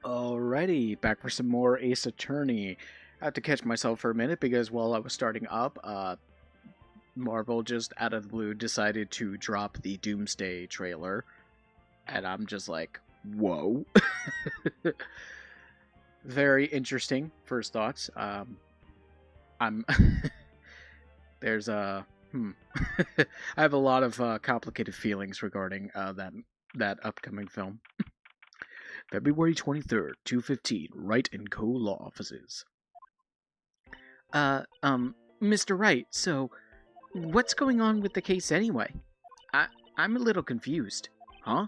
Alrighty, back for some more Ace Attorney. I have to catch myself for a minute because while I was starting up, Marvel just out of the blue decided to drop the Doomsday trailer, and I'm just like, whoa. Very interesting, first thoughts. I'm there's a I have a lot of complicated feelings regarding that upcoming film. February 23rd, 2:15, Wright and Co. Law Offices. Uh, um, Mr. Wright, so what's going on with the case anyway? I I'm a little confused. Huh?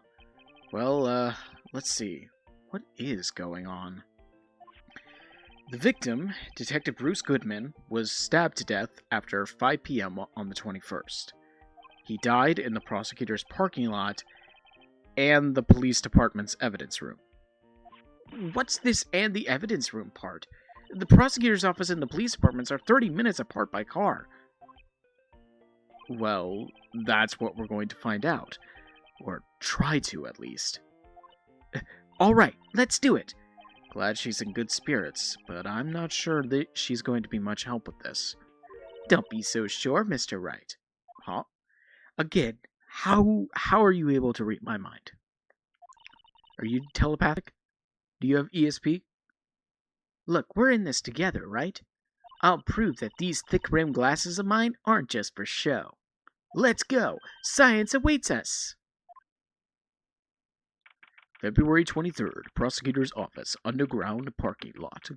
Well, let's see. What is going on? The victim, Detective Bruce Goodman, was stabbed to death after 5 p.m. on the 21st. He died in the prosecutor's parking lot and the police department's evidence room. What's this and the evidence room part? The prosecutor's office and the police departments are 30 minutes apart by car. Well, that's what we're going to find out. Or try to, at least. Alright, let's do it. Glad she's in good spirits, but I'm not sure that she's going to be much help with this. Don't be so sure, Mr. Wright. Huh? Again, how are you able to read my mind? Are you telepathic? Do you have ESP? Look, we're in this together, right? I'll prove that these thick-rimmed glasses of mine aren't just for show. Let's go! Science awaits us! February 23rd, Prosecutor's Office, underground parking lot.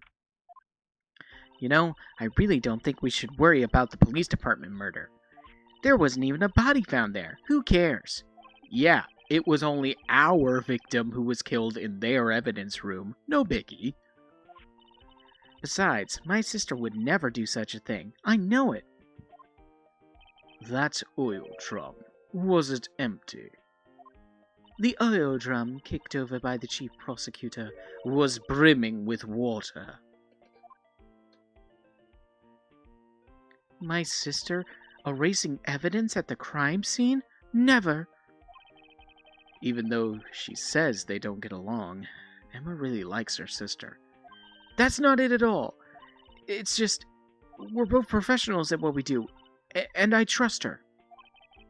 You know, I really don't think we should worry about the police department murder. There wasn't even a body found there. Who cares? Yeah, it was only our victim who was killed in their evidence room. No biggie. Besides, my sister would never do such a thing. I know it. That oil drum, was it empty? The oil drum, kicked over by the chief prosecutor, was brimming with water. My sister erasing evidence at the crime scene? Never! Even though she says they don't get along, Emma really likes her sister. That's not it at all. It's just, we're both professionals at what we do, and I trust her.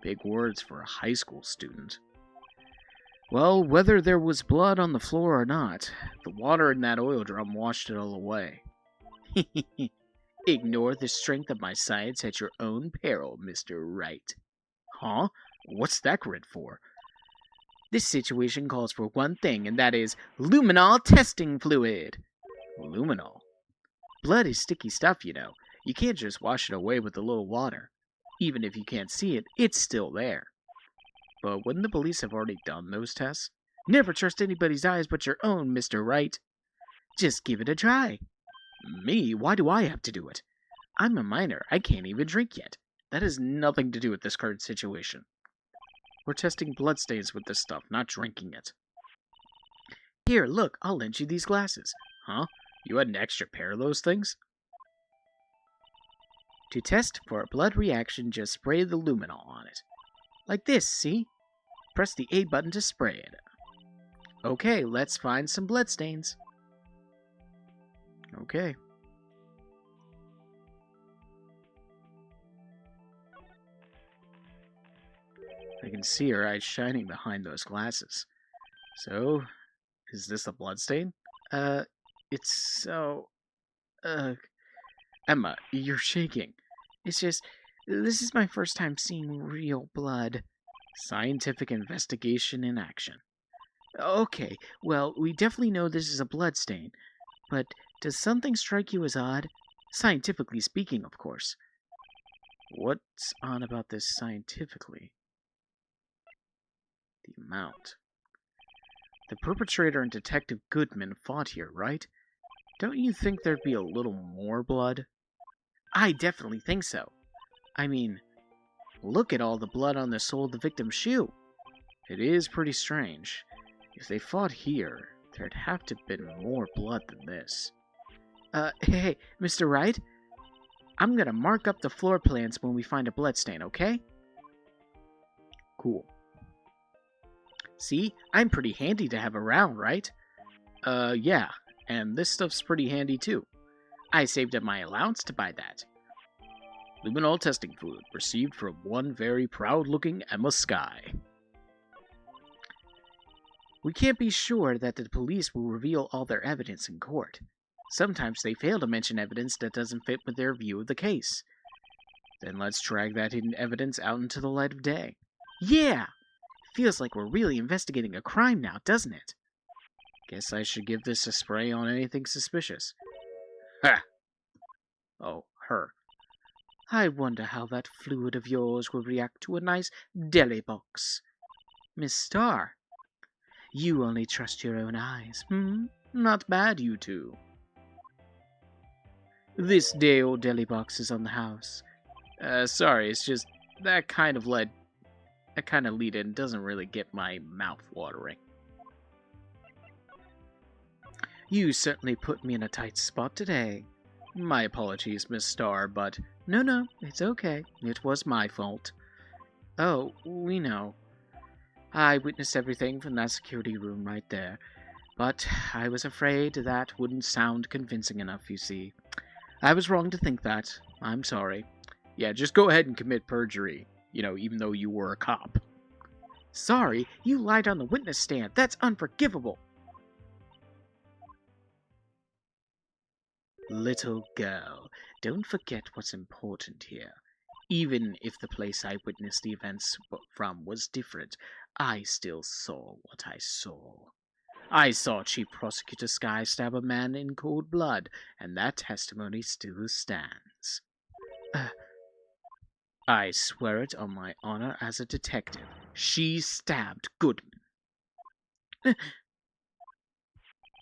Big words for a high school student. Well, whether there was blood on the floor or not, the water in that oil drum washed it all away. Ignore the strength of my science at your own peril, Mr. Wright. Huh? What's that grin for? This situation calls for one thing, and that is luminol testing fluid. Luminol? Blood is sticky stuff, you know. You can't just wash it away with a little water. Even if you can't see it, it's still there. But wouldn't the police have already done those tests? Never trust anybody's eyes but your own, Mr. Wright. Just give it a try. Me? Why do I have to do it? I'm a minor. I can't even drink yet. That has nothing to do with this current situation. We're testing bloodstains with this stuff, not drinking it. Here, look, I'll lend you these glasses. Huh? You had an extra pair of those things? To test for a blood reaction, just spray the luminol on it. Like this, see? Press the A button to spray it. Okay, let's find some bloodstains. Okay. I can see her eyes shining behind those glasses. So, is this a bloodstain? It's so... Emma, you're shaking. It's just, this is my first time seeing real blood. Scientific investigation in action. Okay, well, we definitely know this is a bloodstain, but does something strike you as odd? Scientifically speaking, of course. What's odd about this scientifically? The amount. The perpetrator and Detective Goodman fought here, right? Don't you think there'd be a little more blood? I definitely think so. I mean, look at all the blood on the sole of the victim's shoe. It is pretty strange. If they fought here, there'd have to have been more blood than this. Hey, Mr. Wright? I'm gonna mark up the floor plans when we find a bloodstain, okay? Cool. See, I'm pretty handy to have around, right? Yeah, and this stuff's pretty handy too. I saved up my allowance to buy that. Luminol testing fluid, received from one very proud-looking Emma Skye. We can't be sure that the police will reveal all their evidence in court. Sometimes they fail to mention evidence that doesn't fit with their view of the case. Then let's drag that hidden evidence out into the light of day. Yeah! Feels like we're really investigating a crime now, doesn't it? Guess I should give this a spray on anything suspicious. Ha! Oh, her. I wonder how that fluid of yours will react to a nice deli box. Miss Starr, you only trust your own eyes, Not bad, you two. This day-old deli box is on the house. Sorry, it's just that kind of lead-in doesn't really get my mouth watering. You certainly put me in a tight spot today. My apologies, Miss Starr, but no, it's okay. It was my fault. Oh, we know. I witnessed everything from that security room right there, but I was afraid that wouldn't sound convincing enough, you see. I was wrong to think that. I'm sorry. Yeah, just go ahead and commit perjury, even though you were a cop. Sorry, you lied on the witness stand. That's unforgivable. Little girl, don't forget what's important here. Even if the place I witnessed the events from was different, I still saw what I saw. I saw Chief Prosecutor Skye stab a man in cold blood, and that testimony still stands. I swear it on my honor as a detective. She stabbed Goodman.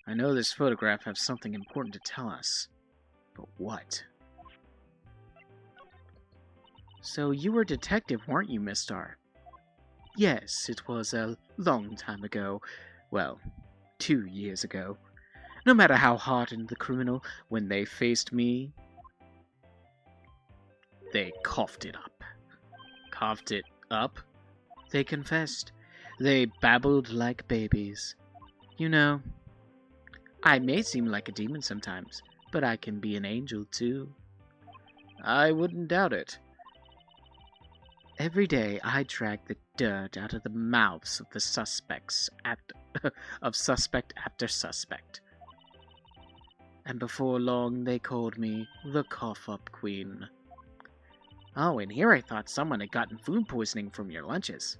I know this photograph has something important to tell us. But what? So you were a detective, weren't you, Miss Starr? Yes, it was a long time ago. Well, 2 years ago. No matter how hardened the criminal, when they faced me, they coughed it up. Coughed it up? They confessed. They babbled like babies. I may seem like a demon sometimes, but I can be an angel, too. I wouldn't doubt it. Every day I drag the dirt out of the mouths of the suspects of suspect after suspect. And before long they called me the cough-up queen. Oh, and here I thought someone had gotten food poisoning from your lunches.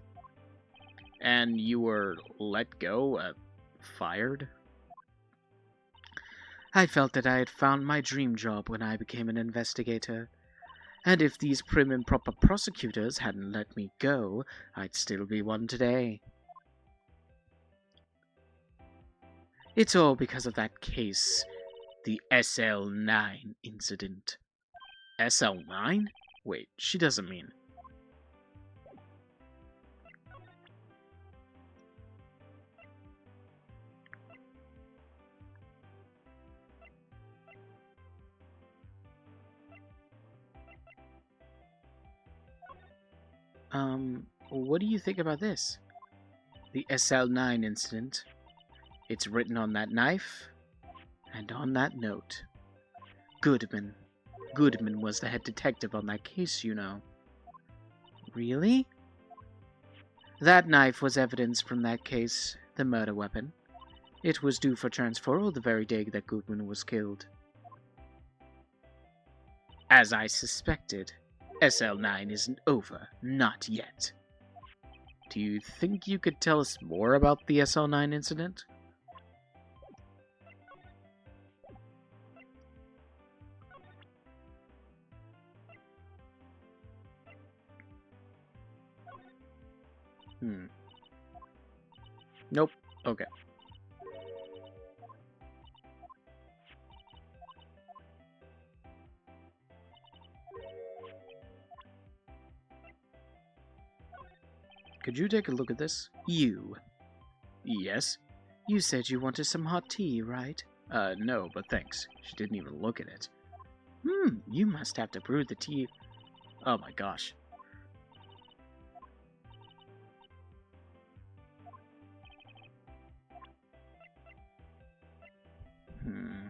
And you were let go, fired? I felt that I had found my dream job when I became an investigator. And if these prim and proper prosecutors hadn't let me go, I'd still be one today. It's all because of that case, the SL9 incident. SL9? Wait, she doesn't mean... What do you think about this? The SL9 incident. It's written on that knife, and on that note. Goodman. Goodman was the head detective on that case, you know. Really? That knife was evidence from that case, the murder weapon. It was due for transferal the very day that Goodman was killed. As I suspected, SL9 isn't over, not yet. Do you think you could tell us more about the SL9 incident? Nope. Okay. Could you take a look at this? You. Yes? You said you wanted some hot tea, right? No, but thanks. She didn't even look at it. You must have to brew the tea. Oh my gosh. Hmm.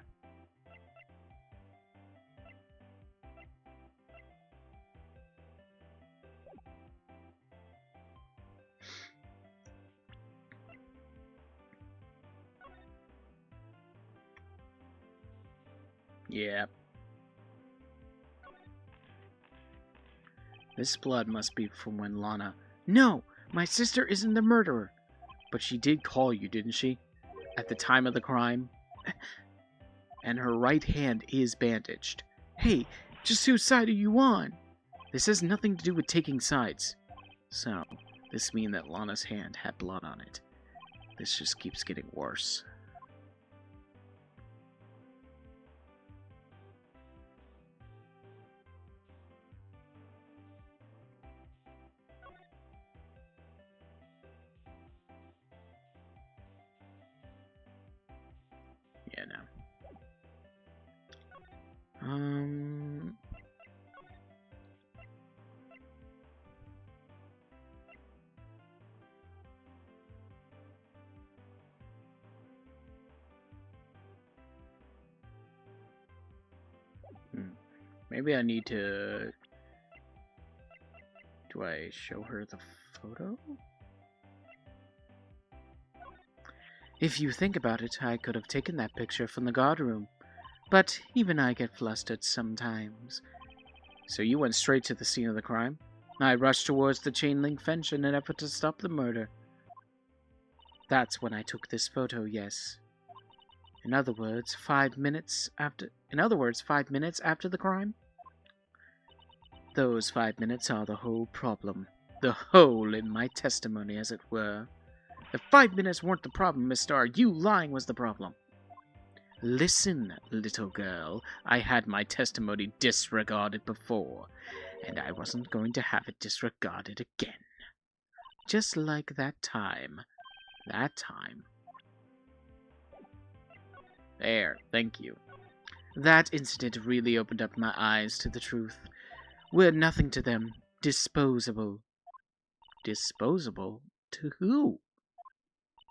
Yeah. This blood must be from when Lana... No! My sister isn't the murderer! But she did call you, didn't she? At the time of the crime? And her right hand is bandaged. Hey, just whose side are you on? This has nothing to do with taking sides. So, this means that Lana's hand had blood on it. This just keeps getting worse. Yeah, no. Maybe I need to... Do I show her the photo? If you think about it, I could have taken that picture from the guard room. But even I get flustered sometimes. So you went straight to the scene of the crime? I rushed towards the chain link fence in an effort to stop the murder. That's when I took this photo, yes. In other words, 5 minutes after the crime? Those 5 minutes are the whole problem. The hole in my testimony, as it were. The 5 minutes weren't the problem, Miss Starr. You lying was the problem. Listen, little girl, I had my testimony disregarded before, and I wasn't going to have it disregarded again. Just like that time. That time. There, thank you. That incident really opened up my eyes to the truth. We're nothing to them. Disposable. Disposable? To who?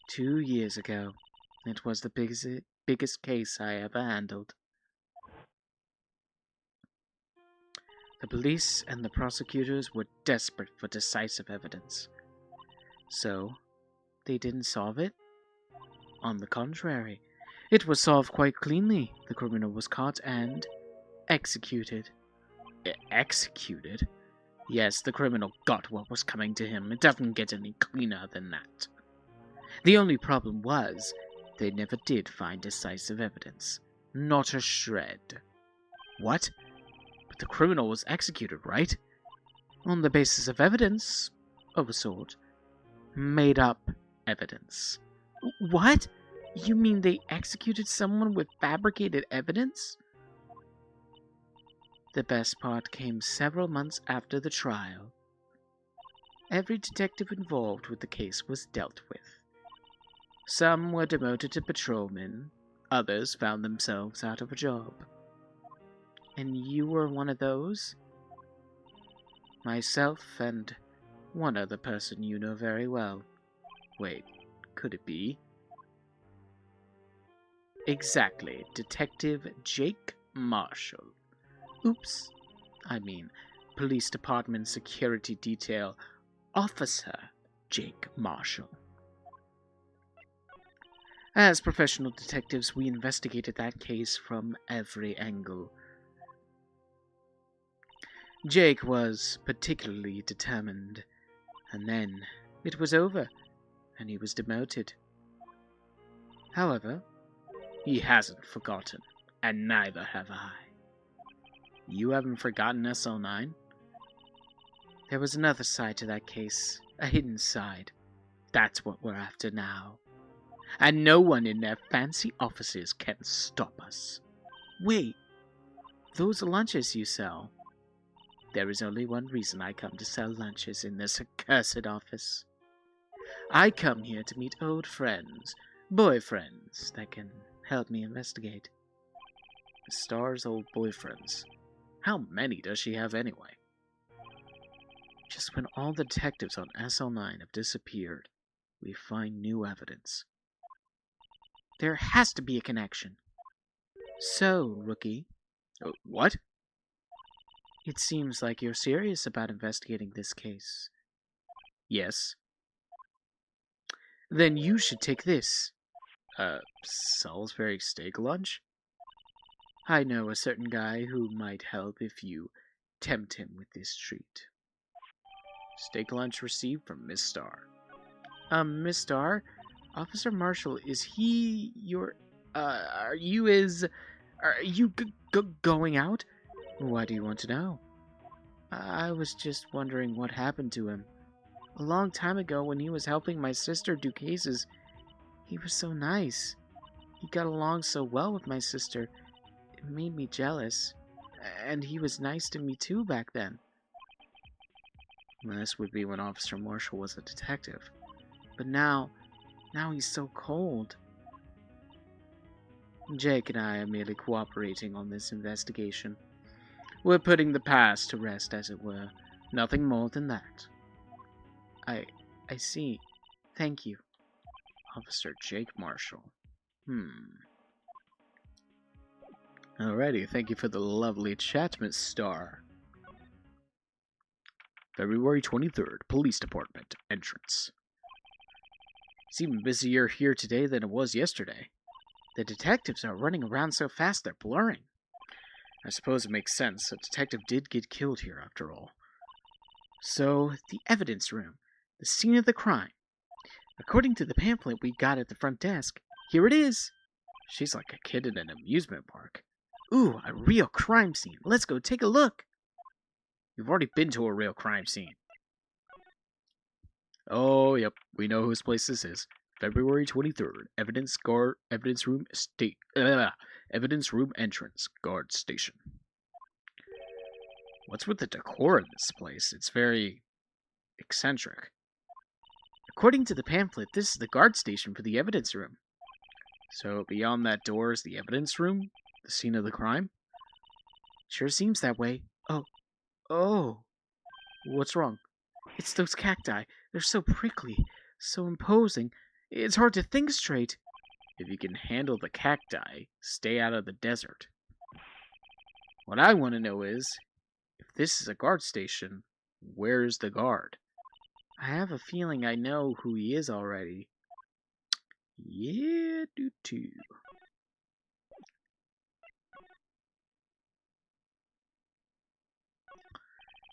2 years ago. It was the biggest case I ever handled. The police and the prosecutors were desperate for decisive evidence. So, they didn't solve it? On the contrary, it was solved quite cleanly. The criminal was caught and executed. Executed? Yes, the criminal got what was coming to him. It doesn't get any cleaner than that. The only problem was, they never did find decisive evidence. Not a shred. What? But the criminal was executed, right? On the basis of evidence, of a sort. Made up evidence. What? You mean they executed someone with fabricated evidence? The best part came several months after the trial. Every detective involved with the case was dealt with. Some were demoted to patrolmen, others found themselves out of a job. And you were one of those? Myself and one other person you know very well. Wait, could it be? Exactly, Detective Jake Marshall. Oops, I mean, Police Department Security Detail Officer Jake Marshall. As professional detectives, we investigated that case from every angle. Jake was particularly determined, and then it was over, and he was demoted. However, he hasn't forgotten, and neither have I. You haven't forgotten SL9? There was another side to that case, a hidden side. That's what we're after now. And no one in their fancy offices can stop us. Wait, those lunches you sell? There is only one reason I come to sell lunches in this accursed office. I come here to meet old friends, boyfriends that can help me investigate. Star's old boyfriends. How many does she have anyway? Just when all the detectives on SL9 have disappeared, we find new evidence. There has to be a connection. So, rookie. What? It seems like you're serious about investigating this case. Yes. Then you should take this. Salisbury steak lunch? I know a certain guy who might help if you tempt him with this treat. Steak lunch received from Miss Starr. Miss Starr, Officer Marshall, is he your, are you going out? Why do you want to know? I was just wondering what happened to him. A long time ago when he was helping my sister do cases, he was so nice. He got along so well with my sister. It made me jealous. And he was nice to me too back then. This would be when Officer Marshall was a detective. But now he's so cold. Jake and I are merely cooperating on this investigation. We're putting the past to rest, as it were. Nothing more than that. I see. Thank you. Officer Jake Marshall. Alrighty, thank you for the lovely chat, Miss Starr. February 23rd, Police Department, entrance. It's even busier here today than it was yesterday. The detectives are running around so fast they're blurring. I suppose it makes sense. A detective did get killed here, after all. So, the evidence room. The scene of the crime. According to the pamphlet we got at the front desk, here it is. She's like a kid in an amusement park. Ooh, a real crime scene. Let's go take a look. You've already been to a real crime scene. Oh, yep. We know whose place this is. February 23rd. Evidence room entrance. Guard station. What's with the decor in this place? It's very eccentric. According to the pamphlet, this is the guard station for the evidence room. So beyond that door is the evidence room? The scene of the crime? Sure seems that way. Oh. What's wrong? It's those cacti. They're so prickly, so imposing. It's hard to think straight. If you can handle the cacti, stay out of the desert. What I want to know is, if this is a guard station, where's the guard? I have a feeling I know who he is already. Yeah, do too.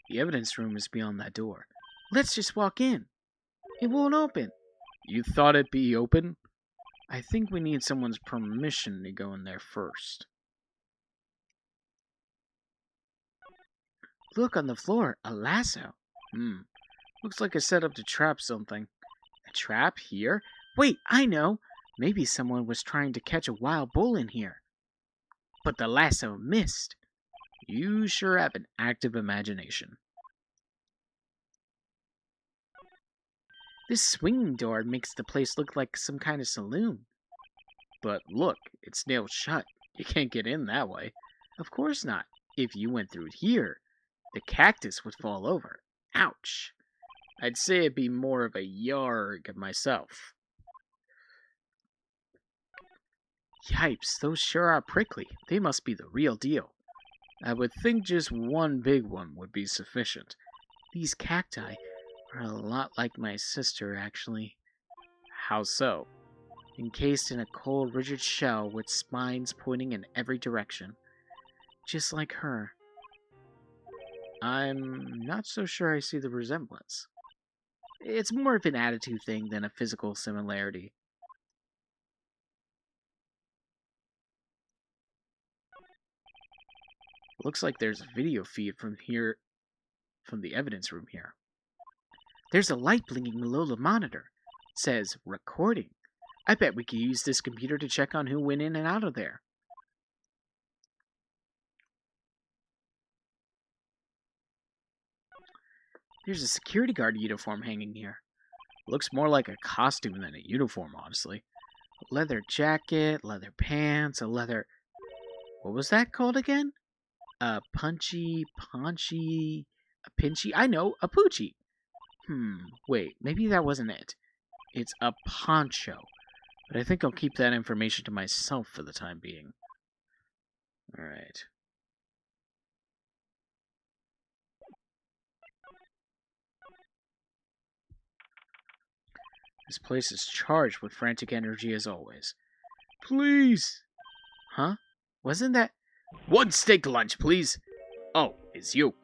The evidence room is beyond that door. Let's just walk in. It won't open. You thought it'd be open? I think we need someone's permission to go in there first. Look on the floor, a lasso. Looks like a setup to trap something. A trap here? Wait, I know. Maybe someone was trying to catch a wild bull in here. But the lasso missed. You sure have an active imagination. This swinging door makes the place look like some kind of saloon. But look, it's nailed shut. You can't get in that way. Of course not. If you went through here, the cactus would fall over. Ouch. I'd say it'd be more of a yarg myself. Yipes, those sure are prickly. They must be the real deal. I would think just one big one would be sufficient. These cacti are a lot like my sister, actually. How so? Encased in a cold, rigid shell with spines pointing in every direction. Just like her. I'm not so sure I see the resemblance. It's more of an attitude thing than a physical similarity. Looks like there's a video feed from the evidence room here. There's a light blinking below the monitor. It says, recording. I bet we could use this computer to check on who went in and out of there. There's a security guard uniform hanging here. Looks more like a costume than a uniform, honestly. A leather jacket, leather pants, a leather... What was that called again? A punchy, paunchy, a pinchy? I know, a poochie. Wait, maybe that wasn't it. It's a poncho. But I think I'll keep that information to myself for the time being. Alright. This place is charged with frantic energy as always. Please! Huh? Wasn't that... One steak lunch, please! Oh, it's you.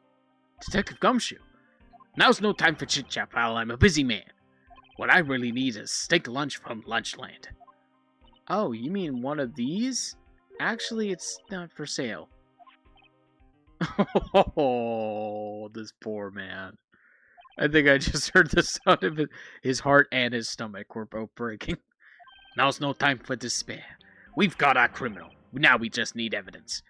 Detective Gumshoe. Now's no time for chit-chat, pal. I'm a busy man. What I really need is steak lunch from Lunchland. Oh, you mean one of these? Actually, it's not for sale. Oh, this poor man. I think I just heard the sound of it. His heart and his stomach were both breaking. Now's no time for despair. We've got our criminal. Now we just need evidence.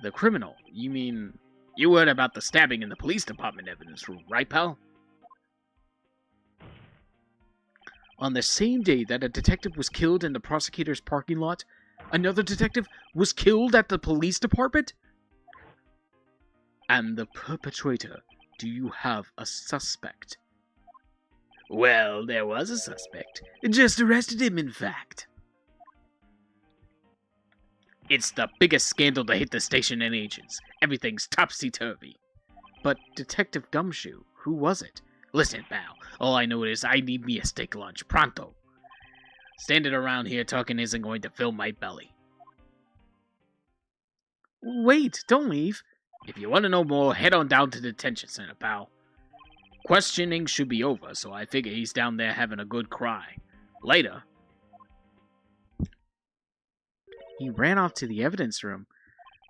The criminal? You mean... You heard about the stabbing in the police department evidence room, right, pal? On the same day that a detective was killed in the prosecutor's parking lot, another detective was killed at the police department? And the perpetrator, do you have a suspect? Well, there was a suspect. Just arrested him, in fact. It's the biggest scandal to hit the station in ages. Everything's topsy-turvy. But Detective Gumshoe, who was it? Listen, pal, all I know is I need me a steak lunch, pronto. Standing around here talking isn't going to fill my belly. Wait, don't leave. If you want to know more, head on down to the detention center, pal. Questioning should be over, so I figure he's down there having a good cry. Later. He ran off to the evidence room.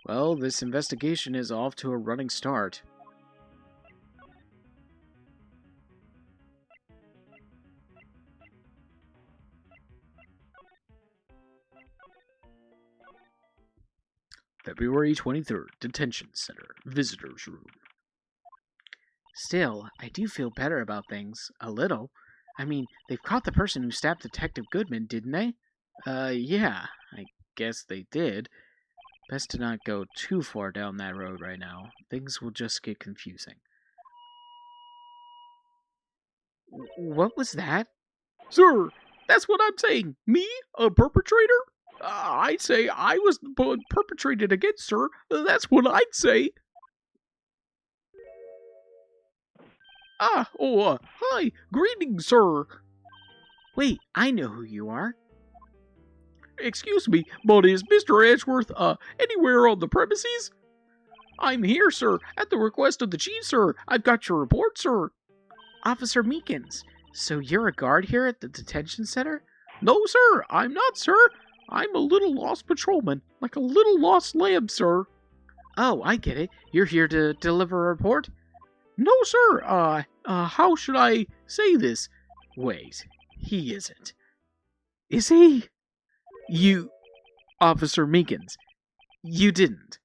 Well, this investigation is off to a running start. February 23rd, Detention Center, Visitors Room. Still, I do feel better about things. A little. I mean, they've caught the person who stabbed Detective Goodman, didn't they? Yeah, I guess they did. Best to not go too far down that road right now. Things will just get confusing. What was that? Sir, that's what I'm saying. Me? A perpetrator? I'd say I was perpetrated against, sir. That's what I'd say. Hi. Greetings, sir. Wait, I know who you are. Excuse me, but is Mr. Edgeworth, anywhere on the premises? I'm here, sir, at the request of the chief, sir. I've got your report, sir. Officer Meekins, so you're a guard here at the detention center? No, sir, I'm not, sir. I'm a little lost patrolman, like a little lost lamb, sir. Oh, I get it. You're here to deliver a report? No, sir. How should I say this? Wait, he isn't. Is he? You, Officer Meekins, you didn't.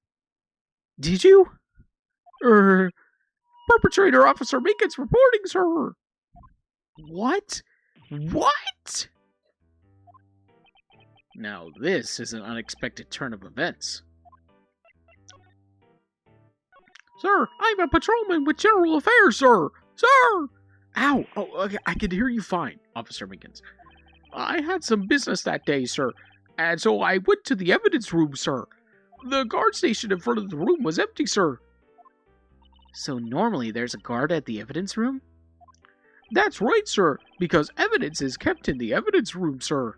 Did you? Perpetrator Officer Meekins reporting, sir. What? What? Now this is an unexpected turn of events. Sir, I'm a patrolman with General Affairs, sir. Sir! Ow! Oh, okay, I can hear you fine, Officer Meekins. I had some business that day, sir, and so I went to the evidence room, sir. The guard station in front of the room was empty, sir. So normally there's a guard at the evidence room? That's right, sir, because evidence is kept in the evidence room, sir.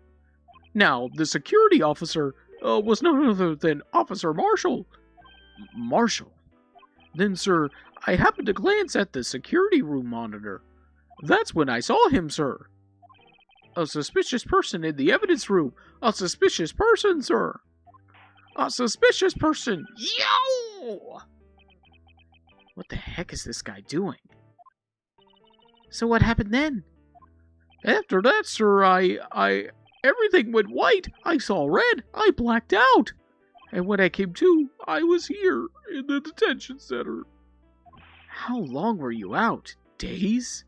Now, the security officer was none other than Officer Marshall. Marshall? Then, sir, I happened to glance at the security room monitor. That's when I saw him, sir. A suspicious person in the evidence room. A suspicious person, sir. A suspicious person. Yo! What the heck is this guy doing? So what happened then? After that, sir, everything went white. I saw red. I blacked out. And when I came to, I was here in the detention center. How long were you out? Days?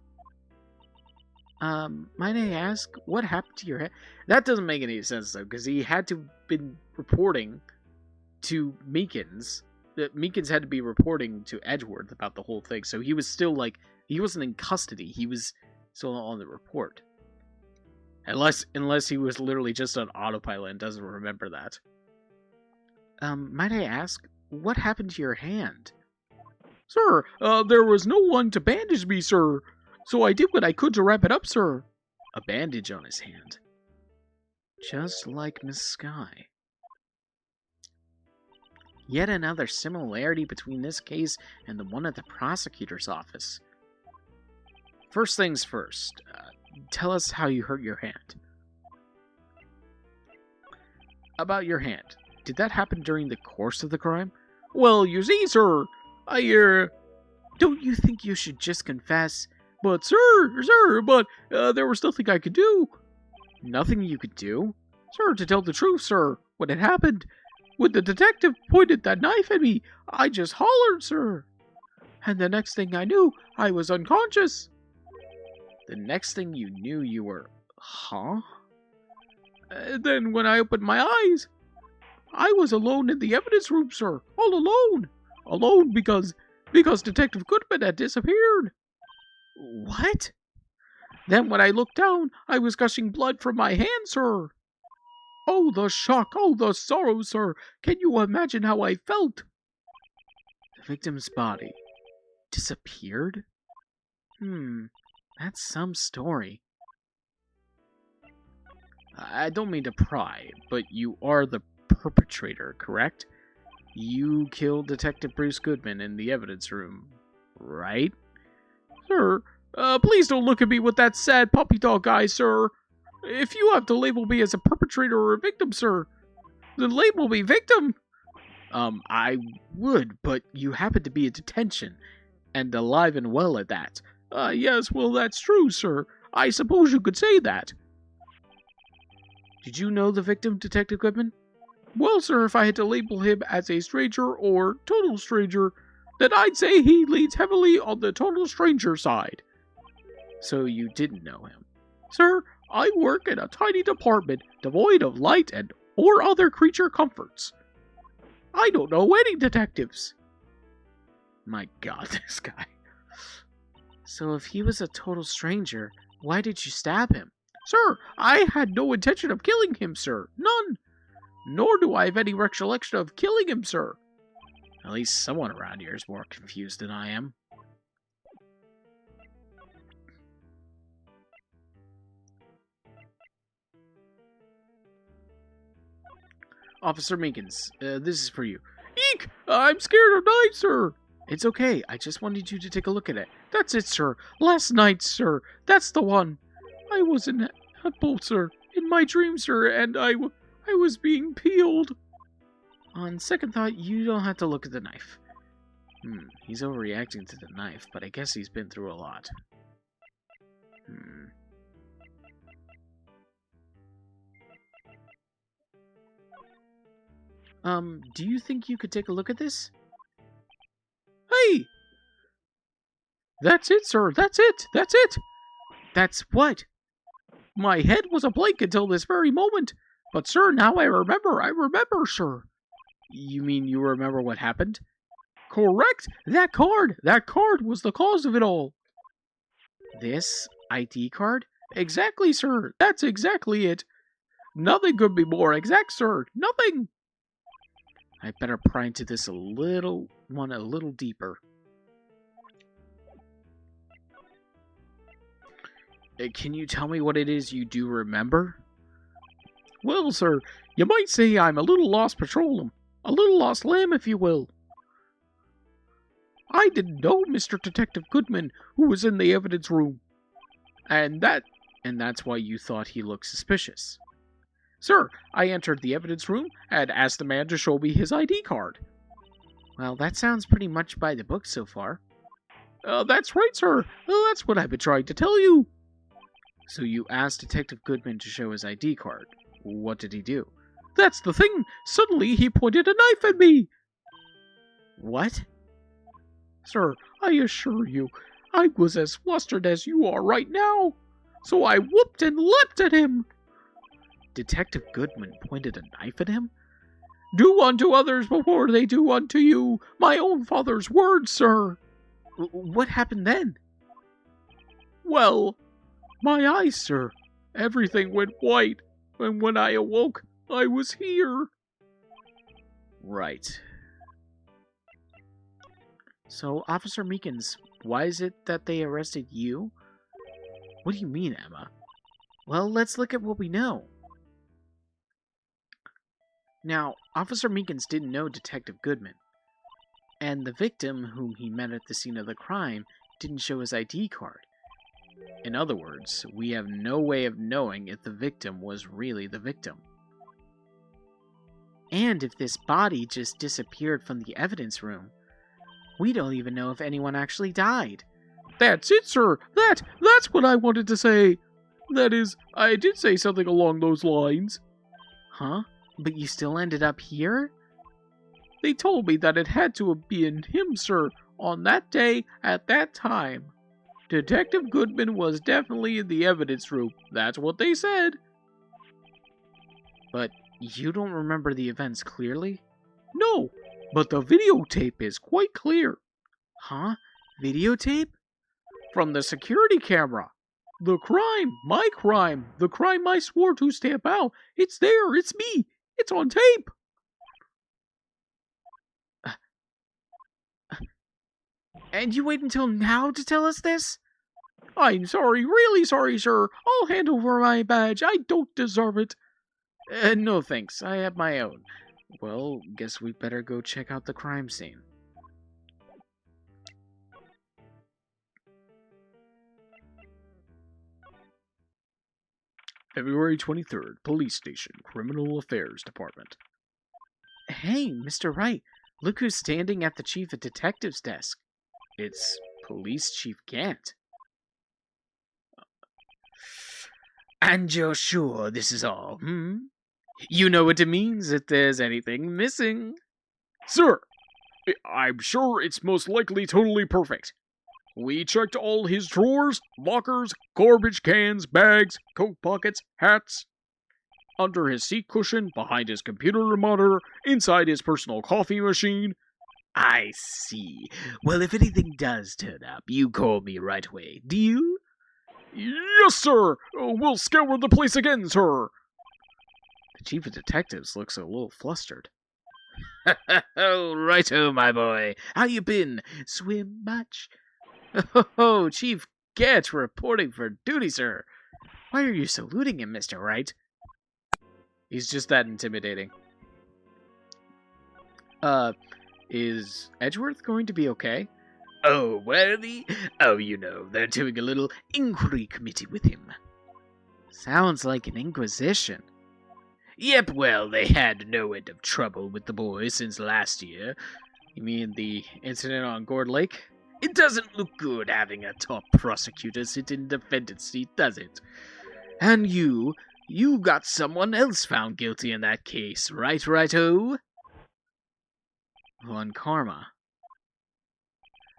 Might I ask, what happened to your head? That doesn't make any sense, though, because he had to have been reporting to Meekins. Meekins had to be reporting to Edgeworth about the whole thing, so he was still, he wasn't in custody. He was still on the report. Unless he was literally just on autopilot and doesn't remember that. Might I ask, what happened to your hand? Sir, there was no one to bandage me, sir. So I did what I could to wrap it up, sir. A bandage on his hand. Just like Miss Sky. Yet another similarity between this case and the one at the prosecutor's office. First things first, tell us how you hurt your hand. About your hand, did that happen during the course of the crime? Well, you see, sir, Don't you think you should just confess? But, sir, there was nothing I could do. Nothing you could do? Sir, to tell the truth, sir, when it happened, when the detective pointed that knife at me, I just hollered, sir. And the next thing I knew, I was unconscious. The next thing you knew, you were... Huh? Then when I opened my eyes, I was alone in the evidence room, sir. All alone. Alone because Detective Goodman had disappeared. What? Then when I looked down, I was gushing blood from my hand, sir. Oh, the shock, oh, the sorrow, sir. Can you imagine how I felt? The victim's body disappeared? That's some story. I don't mean to pry, but you are the perpetrator, correct? You killed Detective Bruce Goodman in the evidence room, right? Sir, please don't look at me with that sad puppy dog eye, sir. If you have to label me as a perpetrator or a victim, sir, then label me victim. I would, but you happen to be in detention, and alive and well at that. Yes, well, that's true, sir. I suppose you could say that. Did you know the victim, Detective Goodman? Well, sir, if I had to label him as a stranger or total stranger, then I'd say he leans heavily on the total stranger side. So you didn't know him? Sir, I work in a tiny department devoid of light and or other creature comforts. I don't know any detectives. My God, this guy. So if he was a total stranger, why did you stab him? Sir, I had no intention of killing him, sir. None. Nor do I have any recollection of killing him, sir. At least someone around here is more confused than I am. Officer Meekins, this is for you. Eek! I'm scared of knives, sir. It's okay. I just wanted you to take a look at it. That's it, sir. Last night, sir. That's the one. I was in a boat, sir. In my dream, sir, and I was being peeled. On second thought, you don't have to look at the knife. He's overreacting to the knife, but I guess he's been through a lot. Do you think you could take a look at this? Hey! That's it, sir. That's it. That's it. That's what? My head was a blank until this very moment. But, sir, now I remember, sir. You mean you remember what happened? Correct! That card was the cause of it all. This ID card? Exactly, sir. That's exactly it. Nothing could be more exact, sir. Nothing. I better pry into this a little deeper. Can you tell me what it is you do remember? Well, sir, you might say I'm a little lost petroleum. A little lost lamb, if you will. I didn't know Mr. Detective Goodman, who was in the evidence room. And that's why you thought he looked suspicious. Sir, I entered the evidence room and asked the man to show me his ID card. Well, that sounds pretty much by the book so far. That's right, sir. That's what I've been trying to tell you. So you asked Detective Goodman to show his ID card. What did he do? That's the thing. Suddenly he pointed a knife at me. What? Sir, I assure you, I was as flustered as you are right now. So I whooped and leapt at him. Detective Goodman pointed a knife at him? Do unto others before they do unto you. My own father's words, sir. What happened then? Well, my eyes, sir. Everything went white. And when I awoke, I was here. Right. So, Officer Meekins, why is it that they arrested you? What do you mean, Emma? Well, let's look at what we know. Now, Officer Meekins didn't know Detective Goodman, and the victim whom he met at the scene of the crime didn't show his ID card. In other words, we have no way of knowing if the victim was really the victim. And if this body just disappeared from the evidence room, we don't even know if anyone actually died. That's it, sir. That's what I wanted to say. That is, I did say something along those lines. Huh? But you still ended up here? They told me that it had to have been him, sir, on that day, at that time. Detective Goodman was definitely in the evidence room. That's what they said. But you don't remember the events clearly? No, but the videotape is quite clear. Huh? Videotape? From the security camera. The crime, my crime, the crime I swore to stamp out. It's there, it's me, it's on tape. And you wait until now to tell us this? I'm sorry, really sorry, sir. I'll hand over my badge. I don't deserve it. No thanks, I have my own. Well, guess we better go check out the crime scene. February 23rd, Police Station, Criminal Affairs Department. Hey, Mr. Wright, look who's standing at the Chief of Detectives' desk. It's Police Chief Gant. And you're sure this is all, You know what it means if there's anything missing. Sir, I'm sure it's most likely totally perfect. We checked all his drawers, lockers, garbage cans, bags, coat pockets, hats, under his seat cushion, behind his computer monitor, inside his personal coffee machine. I see. Well, if anything does turn up, you call me right away. Deal? Yes, sir. We'll scour the place again, sir. The Chief of Detectives looks a little flustered. Oh, righto, my boy. How you been? Swim much? Oh, Chief Gant reporting for duty, sir. Why are you saluting him, Mr. Wright? He's just that intimidating. Is Edgeworth going to be okay? Oh, worthy? Oh, you know, they're doing a little inquiry committee with him. Sounds like an inquisition. Yep, well, they had no end of trouble with the boy since last year. You mean the incident on Gourd Lake? It doesn't look good having a top prosecutor sit in the defendant's seat, does it? And you got someone else found guilty in that case, right-o? Von Karma.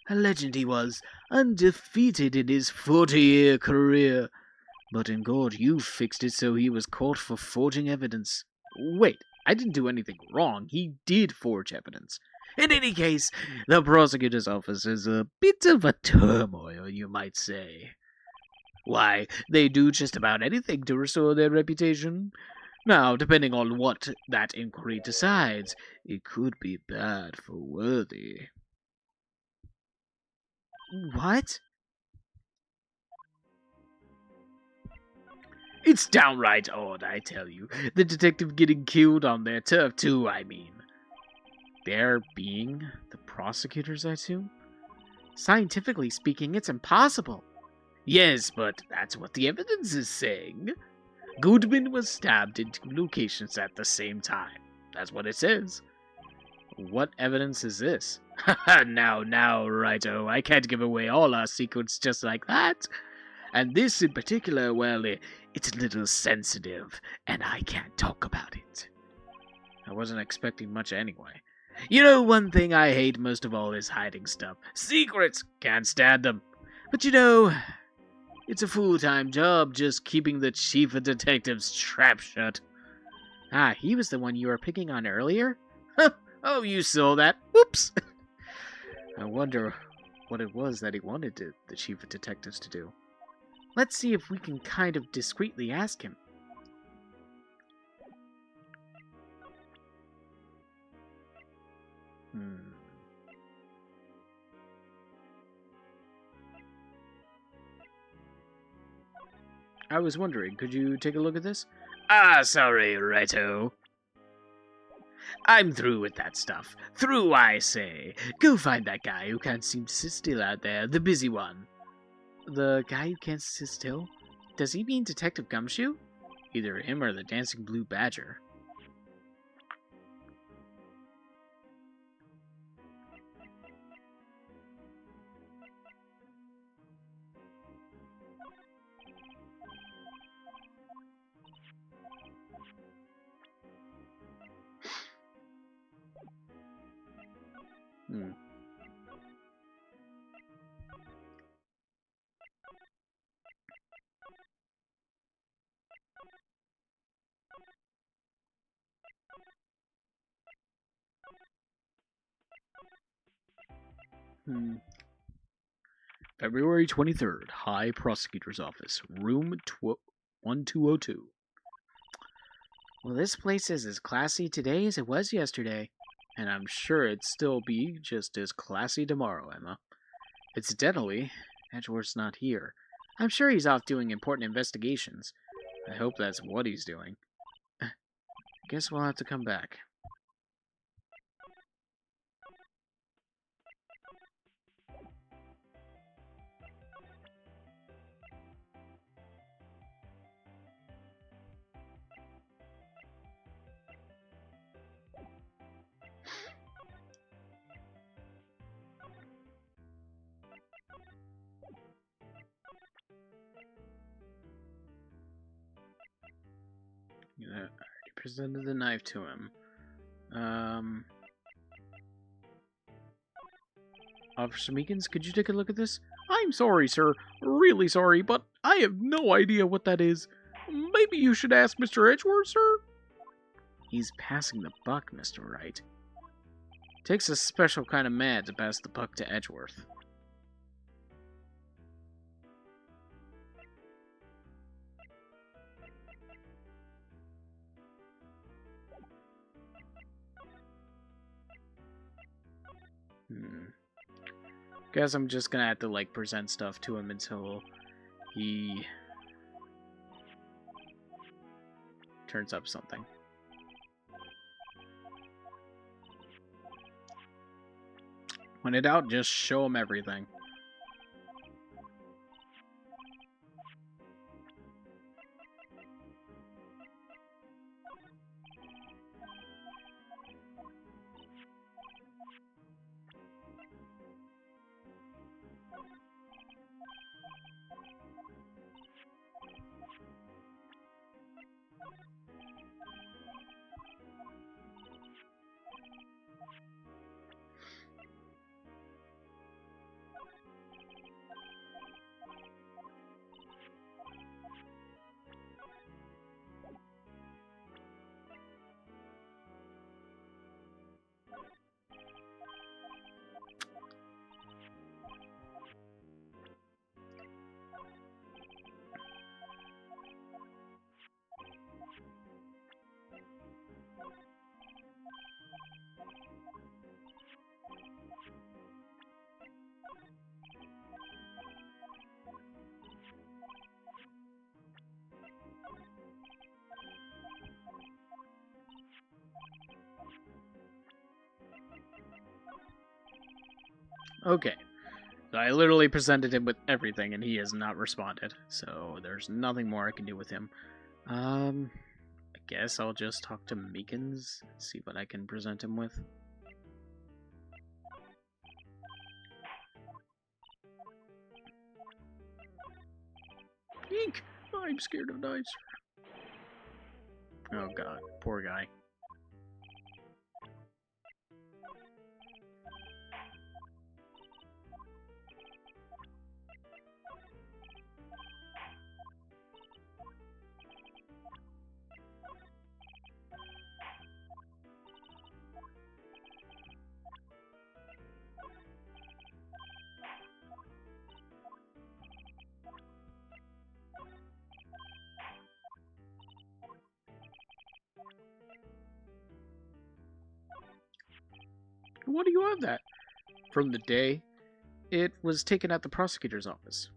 A legend he was, undefeated in his 40-year career. But in God, you fixed it so he was caught for forging evidence. Wait, I didn't do anything wrong. He did forge evidence. In any case, the prosecutor's office is a bit of a turmoil, you might say. Why, they do just about anything to restore their reputation. Now, depending on what that inquiry decides, it could be bad for Worthy. What? It's downright odd, I tell you. The detective getting killed on their turf, too, I mean. There being the prosecutors, I assume? Scientifically speaking, it's impossible. Yes, but that's what the evidence is saying. Goodman was stabbed in 2 locations at the same time. That's what it says. What evidence is this? Now, righto, I can't give away all our secrets just like that. And this in particular, well, it's a little sensitive, and I can't talk about it. I wasn't expecting much anyway. You know, one thing I hate most of all is hiding stuff. Secrets! Can't stand them. But you know, it's a full-time job just keeping the chief of detectives' trap shut. Ah, he was the one you were picking on earlier? Oh, you saw that? Whoops! I wonder what it was that he wanted the chief of detectives to do. Let's see if we can kind of discreetly ask him. Hmm. I was wondering, could you take a look at this? Ah, sorry, righto. I'm through with that stuff. Through, I say. Go find that guy who can't seem to sit still out there, the busy one. The guy who can't sit still? Does he mean Detective Gumshoe? Either him or the Dancing Blue Badger. Hmm. Hmm. February 23rd, High Prosecutor's Office, room 1202. Well, this place is as classy today as it was yesterday, and I'm sure it'd still be just as classy tomorrow, Emma. Incidentally, Edgeworth's not here. I'm sure he's off doing important investigations. I hope that's what he's doing. Guess we'll have to come back. I already presented the knife to him. Officer Meekins, could you take a look at this? I'm sorry, sir. Really sorry, but I have no idea what that is. Maybe you should ask Mr. Edgeworth, sir? He's passing the buck, Mr. Wright. Takes a special kind of man to pass the buck to Edgeworth. Guess I'm just gonna have to, like, present stuff to him until he turns up something. When in doubt, just show him everything. Okay. So I literally presented him with everything, and he has not responded. So there's nothing more I can do with him. I guess I'll just talk to Meekins, see what I can present him with. Eek! I'm scared of dice. Oh god, poor guy. What do you have that? From the day it was taken at the prosecutor's office.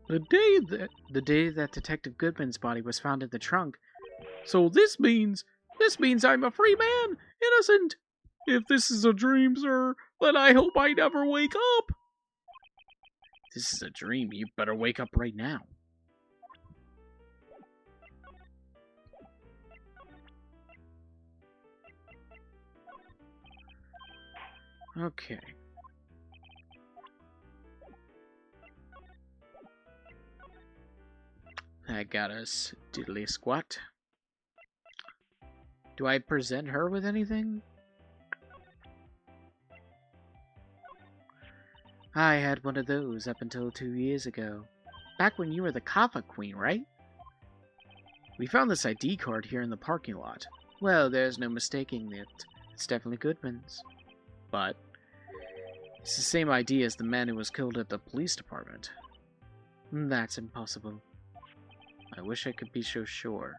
The day that Detective Goodman's body was found in the trunk. So this means I'm a free man, innocent. If this is a dream, sir, then I hope I never wake up. This is a dream. You better wake up right now. Okay. That got us diddly squat. Do I present her with anything? I had one of those up until 2 years ago. Back when you were the Kappa Queen, right? We found this ID card here in the parking lot. Well, there's no mistaking it. It's definitely Goodman's. But it's the same ID as the man who was killed at the police department. That's impossible. I wish I could be so sure.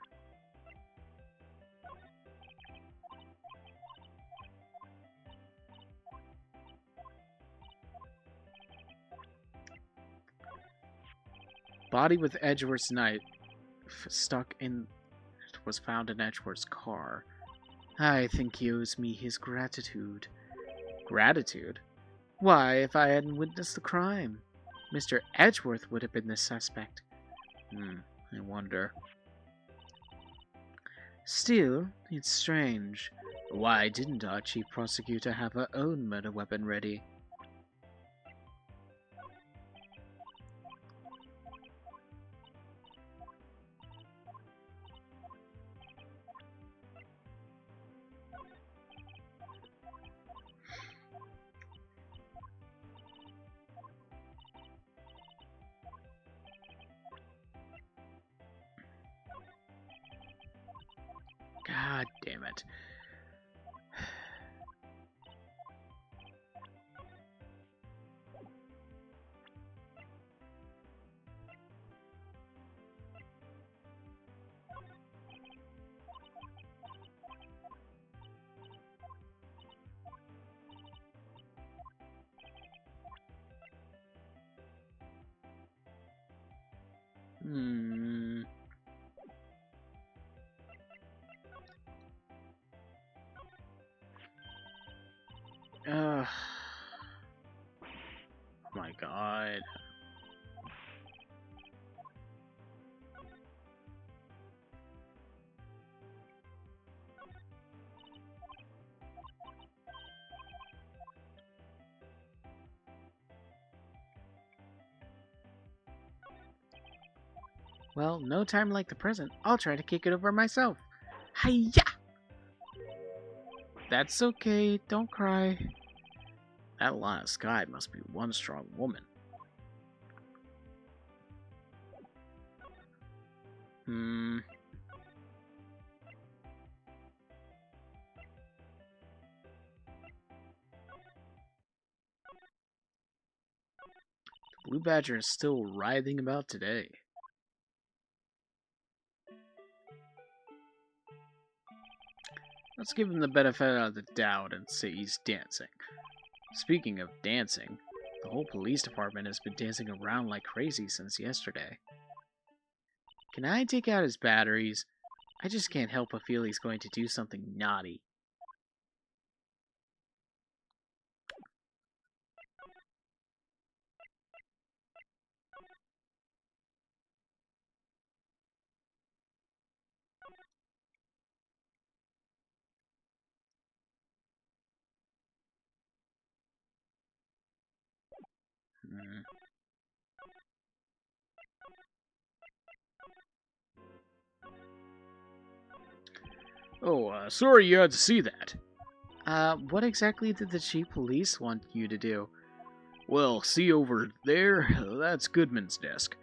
Body with Edgeworth's knife stuck in was found in Edgeworth's car. I think he owes me his gratitude. Gratitude? Why, if I hadn't witnessed the crime, Mr. Edgeworth would have been the suspect. I wonder. Still, it's strange. Why didn't our chief prosecutor have her own murder weapon ready? God damn it. Oh my god. Well, no time like the present. I'll try to kick it over myself. Hiya! That's okay, don't cry. That Lana Sky must be one strong woman. The Blue Badger is still writhing about today. Let's give him the benefit of the doubt and say he's dancing. Speaking of dancing, the whole police department has been dancing around like crazy since yesterday. Can I take out his batteries? I just can't help but feel he's going to do something naughty. Oh, sorry you had to see that. What exactly did the chief police want you to do? Well, see over there? That's Goodman's desk.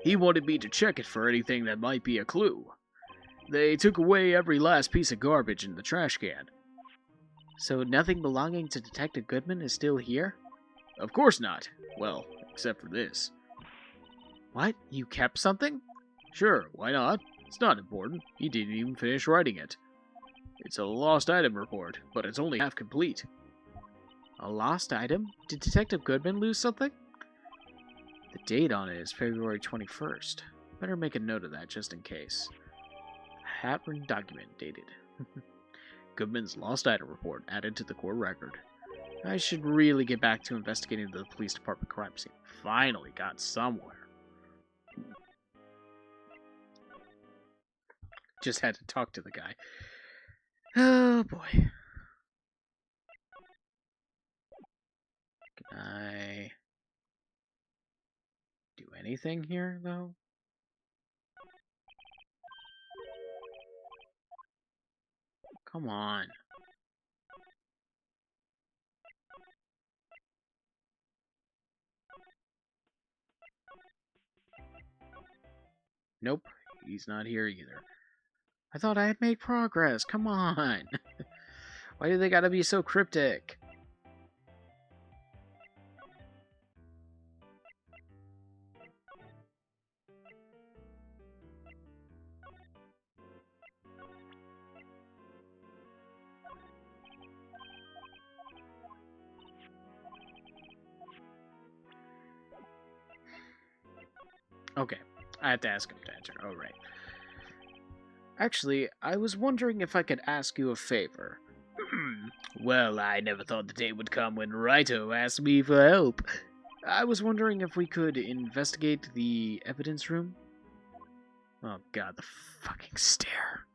He wanted me to check it for anything that might be a clue. They took away every last piece of garbage in the trash can. So nothing belonging to Detective Goodman is still here? Of course not. Well, except for this. What? You kept something? Sure, why not? It's not important. He didn't even finish writing it. It's a lost item report, but it's only half complete. A lost item? Did Detective Goodman lose something? The date on it is February 21st. Better make a note of that just in case. Hat-written document dated. Goodman's lost item report added to the court record. I should really get back to investigating the police department crime scene. Finally got somewhere. Just had to talk to the guy. Oh boy. Can I do anything here, though? Come on. Nope, he's not here either. I thought I had made progress. Come on. Why do they gotta be so cryptic? Okay, I have to ask him to enter. Oh, right. Actually, I was wondering if I could ask you a favor. Well, I never thought the day would come when Righto asked me for help. I was wondering if we could investigate the evidence room. Oh god, the fucking stare.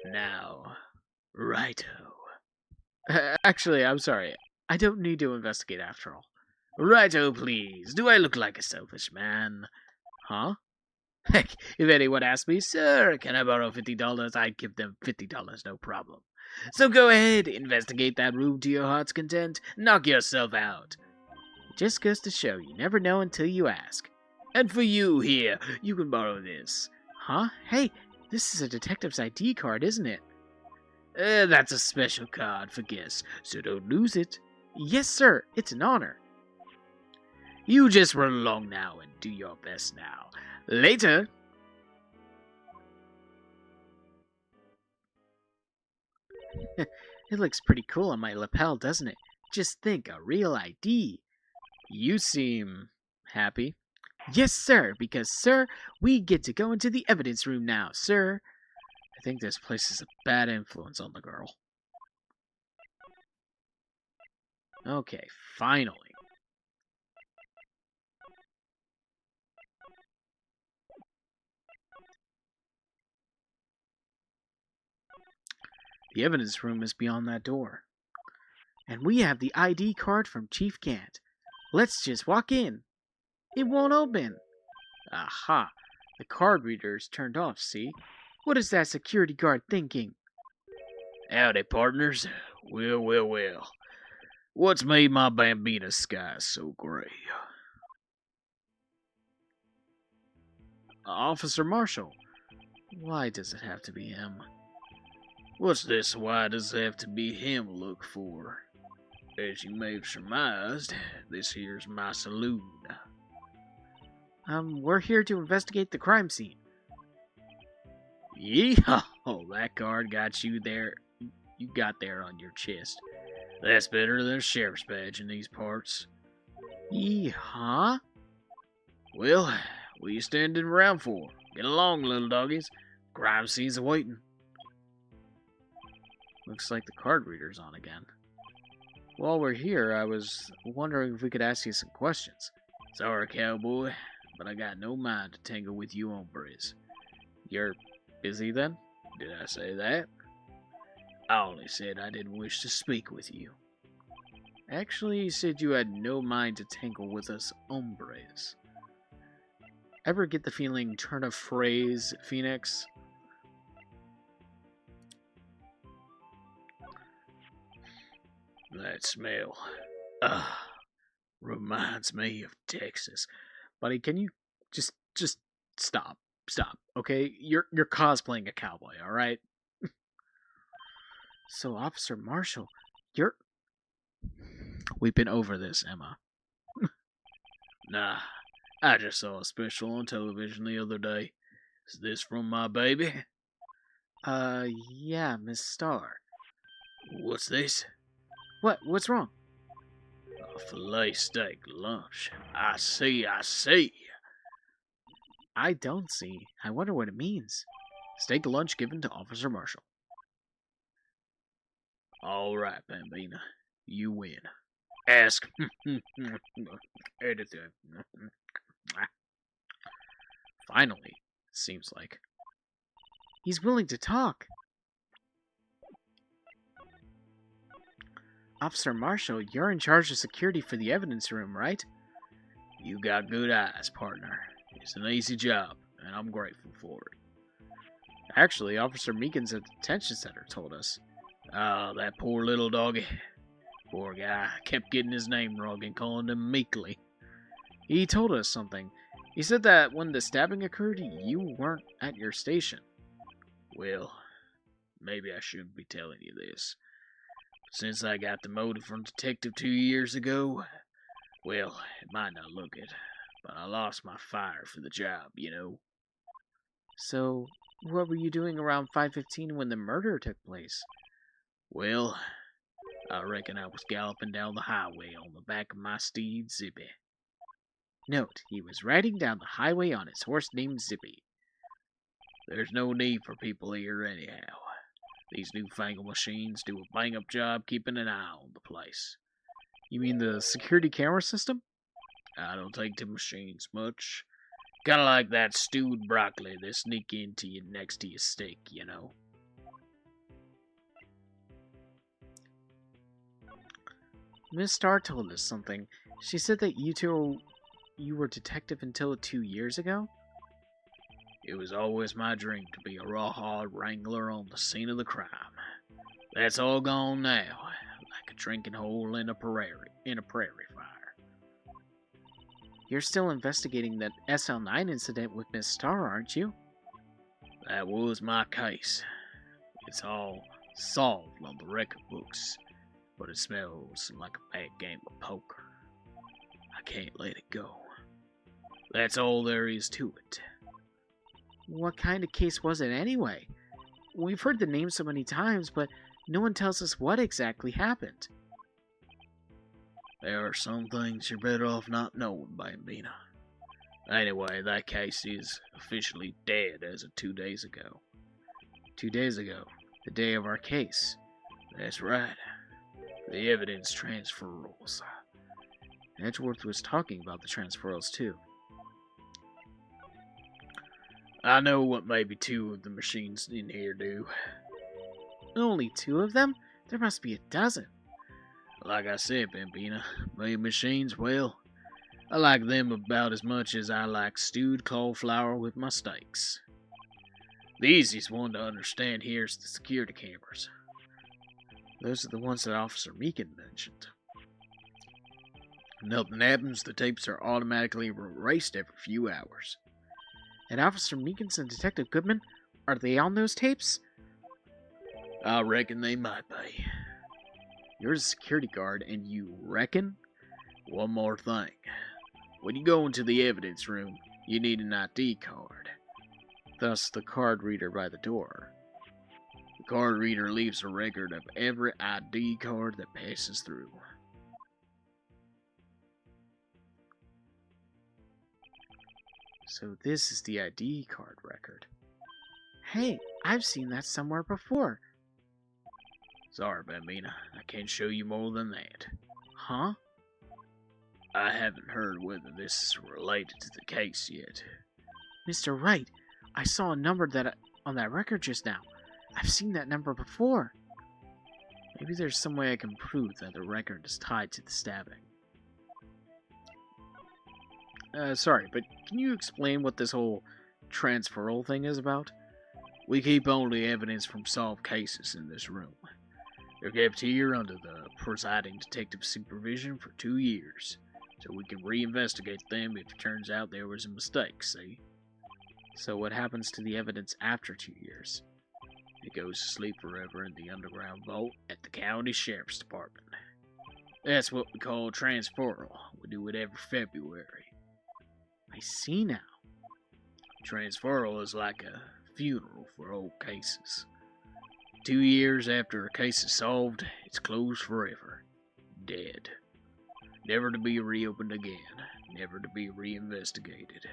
Now, Righto. Actually, I'm sorry. I don't need to investigate after all. Righto, please. Do I look like a selfish man? Huh? Heck, if anyone asked me, sir, can I borrow $50? I'd give them $50, no problem. So go ahead, investigate that room to your heart's content. Knock yourself out. It just goes to show you never know until you ask. And for you here, you can borrow this. Huh? Hey, this is a detective's ID card, isn't it? That's a special card for guests, so don't lose it. Yes, sir. It's an honor. You just run along now and do your best now. Later. It looks pretty cool on my lapel, doesn't it? Just think, a real ID. You seem happy. Yes, sir, because, sir, we get to go into the evidence room now, sir. I think this place is a bad influence on the girl. Okay, finally. The evidence room is beyond that door. And we have the ID card from Chief Gant. Let's just walk in. It won't open. Aha. The card reader is turned off, see? What is that security guard thinking? Howdy, partners. Well. What's made my Bambina sky so gray? Officer Marshall. Why does it have to be him? What's this? Why does it have to be him look for? As you may have surmised, this here's my saloon. We're here to investigate the crime scene. Yeehaw! That card got you there. You got there on your chest. That's better than a sheriff's badge in these parts. Yeehaw? Well, what are you standing around for? Get along, little doggies. Crime scene's awaiting. Looks like the card reader's on again. While we're here, I was wondering if we could ask you some questions. Sorry, cowboy, but I got no mind to tangle with you hombres. You're busy then? Did I say that? I only said I didn't wish to speak with you. Actually, you said you had no mind to tangle with us hombres. Ever get the feeling turn of phrase, Phoenix? That smell. Reminds me of Texas. Buddy, can you just stop. Stop, okay? You're cosplaying a cowboy, alright? So, Officer Marshall, you're... We've been over this, Emma. Nah, I just saw a special on television the other day. Is this from my baby? Yeah, Miss Starr. What's this? What's wrong? A filet steak lunch. I see. I don't see. I wonder what it means. Steak lunch given to Officer Marshall. All right, Bambina. You win. Ask anything. Finally, it seems like. He's willing to talk. Officer Marshall, you're in charge of security for the evidence room, right? You got good eyes, partner. It's an easy job, and I'm grateful for it. Actually, Officer Meekins at the detention center told us. Oh, that poor little doggy. Poor guy. Kept getting his name wrong and calling him Meekly. He told us something. He said that when the stabbing occurred, you weren't at your station. Well, maybe I shouldn't be telling you this. Since I got demoted from detective 2 years ago, well, it might not look it, but I lost my fire for the job, you know. So, what were you doing around 5:15 when the murder took place? Well, I reckon I was galloping down the highway on the back of my steed, Zippy. Note, he was riding down the highway on his horse named Zippy. There's no need for people here anyhow. These newfangled machines do a bang-up job keeping an eye on the place. You mean the security camera system? I don't take to machines much. Kinda like that stewed broccoli they sneak into you next to your steak, you know. Miss Starr told us something. She said that you were detective until 2 years ago? It was always my dream to be a rawhide wrangler on the scene of the crime. That's all gone now, like a drinking hole in a prairie fire. You're still investigating that SL9 incident with Miss Starr, aren't you? That was my case. It's all solved on the record books, but it smells like a bad game of poker. I can't let it go. That's all there is to it. What kind of case was it anyway? We've heard the name so many times, but no one tells us what exactly happened. There are some things you're better off not knowing, Bambina. Anyway, that case is officially dead as of 2 days ago. 2 days ago, the day of our case. That's right. The evidence transferals. Edgeworth was talking about the transferals too. I know what maybe 2 of the machines in here do. Only 2 of them? There must be a dozen. Like I said, Bambina, my machines, well, I like them about as much as I like stewed cauliflower with my steaks. The easiest one to understand here is the security cameras. Those are the ones that Officer Meekin mentioned. Nothing happens, the tapes are automatically erased every few hours. And Officer Meekins and Detective Goodman, are they on those tapes? I reckon they might be. You're the security guard, and you reckon? One more thing. When you go into the evidence room, you need an ID card. Thus, the card reader by the door. The card reader leaves a record of every ID card that passes through. So this is the ID card record. Hey, I've seen that somewhere before. Sorry, Bambina, I can't show you more than that. Huh? I haven't heard whether this is related to the case yet. Mr. Wright, I saw a number on that record just now. I've seen that number before. Maybe there's some way I can prove that the record is tied to the stabbing. Sorry, but can you explain what this whole transferal thing is about? We keep only evidence from solved cases in this room. They're kept here under the presiding detective's supervision for 2 years, so we can reinvestigate them if it turns out there was a mistake, see? So what happens to the evidence after 2 years? It goes to sleep forever in the underground vault at the county sheriff's department. That's what we call transferal. We do it every February. I see now. Transferal is like a funeral for old cases. 2 years after a case is solved, it's closed forever. Dead. Never to be reopened again. Never to be reinvestigated.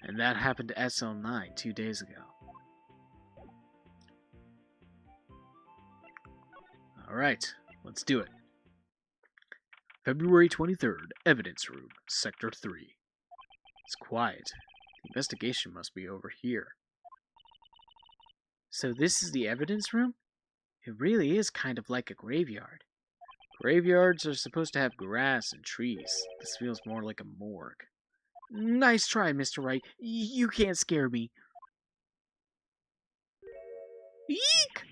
And that happened to SL9 2 days ago. Alright, let's do it. February 23rd, Evidence Room, Sector 3. It's quiet. The investigation must be over here. So this is the evidence room? It really is kind of like a graveyard. Graveyards are supposed to have grass and trees. This feels more like a morgue. Nice try, Mr. Wright. You can't scare me. Eek!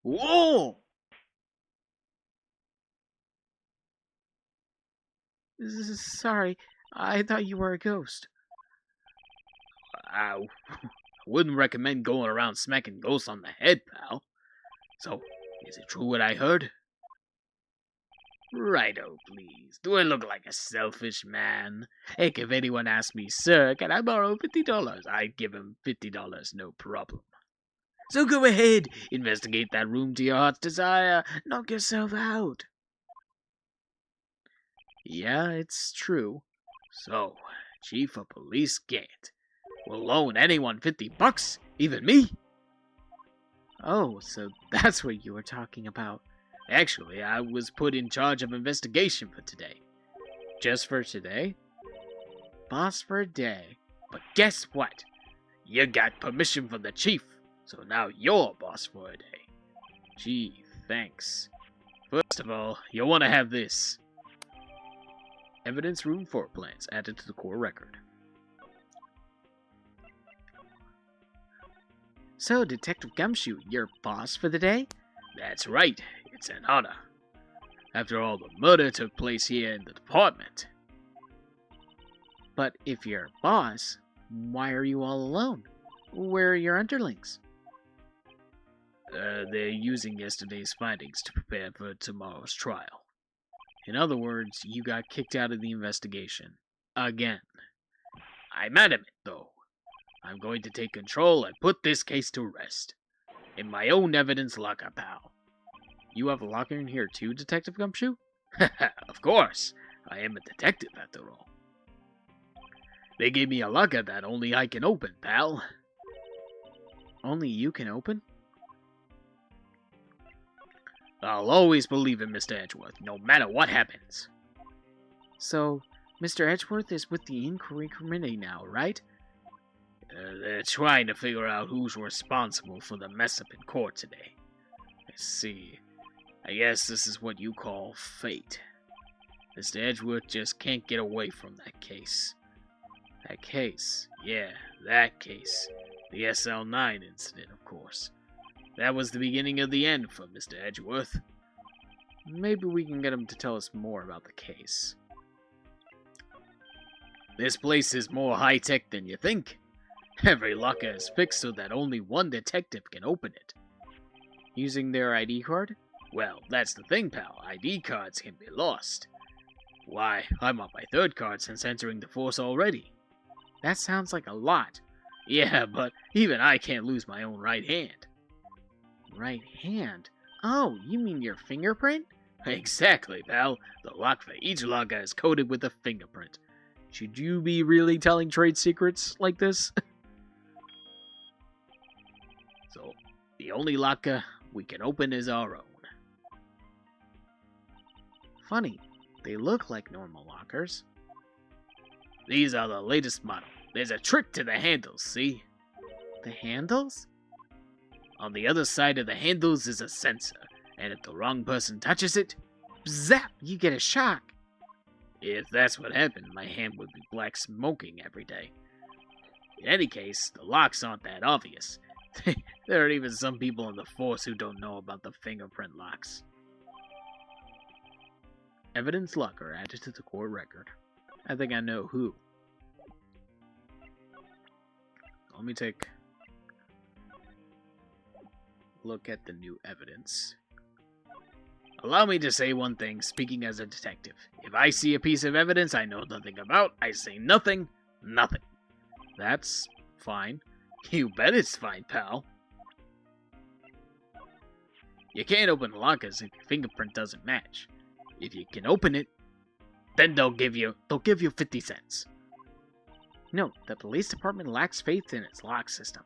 Whoa! Sorry, I thought you were a ghost. I wouldn't recommend going around smacking ghosts on the head, pal. So, is it true what I heard? Righto, please. Do I look like a selfish man? Heck, if anyone asked me, sir, can I borrow $50? I'd give him $50, no problem. So go ahead, investigate that room to your heart's desire. Knock yourself out. Yeah, it's true. So, Chief of Police Gant will loan anyone $50, even me? Oh, so that's what you were talking about. Actually, I was put in charge of investigation for today. Just for today? Boss for a day. But guess what? You got permission from the chief, so now you're boss for a day. Gee, thanks. First of all, you'll want to have this. Evidence room floor plans added to the core record. So, Detective Gumshoe, you're boss for the day? That's right. It's an honor. After all, the murder took place here in the department. But if you're boss, why are you all alone? Where are your underlings? They're using yesterday's findings to prepare for tomorrow's trial. In other words, you got kicked out of the investigation. Again. I'm adamant, though. I'm going to take control and put this case to rest. In my own evidence locker, pal. You have a locker in here too, Detective Gumshoe? Of course. I am a detective, after all. They gave me a locker that only I can open, pal. Only you can open? I'll always believe in Mr. Edgeworth, no matter what happens. So, Mr. Edgeworth is with the Inquiry Committee now, right? They're trying to figure out who's responsible for the mess up in court today. I see. I guess this is what you call fate. Mr. Edgeworth just can't get away from that case. That case? Yeah, that case. The SL9 incident, of course. That was the beginning of the end for Mr. Edgeworth. Maybe we can get him to tell us more about the case. This place is more high-tech than you think. Every locker is fixed so that only one detective can open it. Using their ID card? Well, that's the thing, pal. ID cards can be lost. Why, I'm on my third card since entering the force already. That sounds like a lot. Yeah, but even I can't lose my own right hand. Right hand? Oh, you mean your fingerprint? Exactly, pal. The lock for each locker is coated with a fingerprint. Should you be really telling trade secrets like this? So, the only locker we can open is our own. Funny, they look like normal lockers. These are the latest model. There's a trick to the handles, see? The handles? On the other side of the handles is a sensor, and if the wrong person touches it, zap, you get a shock. If that's what happened, my hand would be black smoking every day. In any case, the locks aren't that obvious. There are even some people in the force who don't know about the fingerprint locks. Evidence locker added to the court record. I think I know who. Let me take a look at the new evidence. Allow me to say one thing, speaking as a detective. If I see a piece of evidence I know nothing about, I say nothing, nothing. That's fine. You bet it's fine, pal. You can't open lockers if your fingerprint doesn't match. If you can open it, then they'll give you 50 cents. No, the police department lacks faith in its lock system.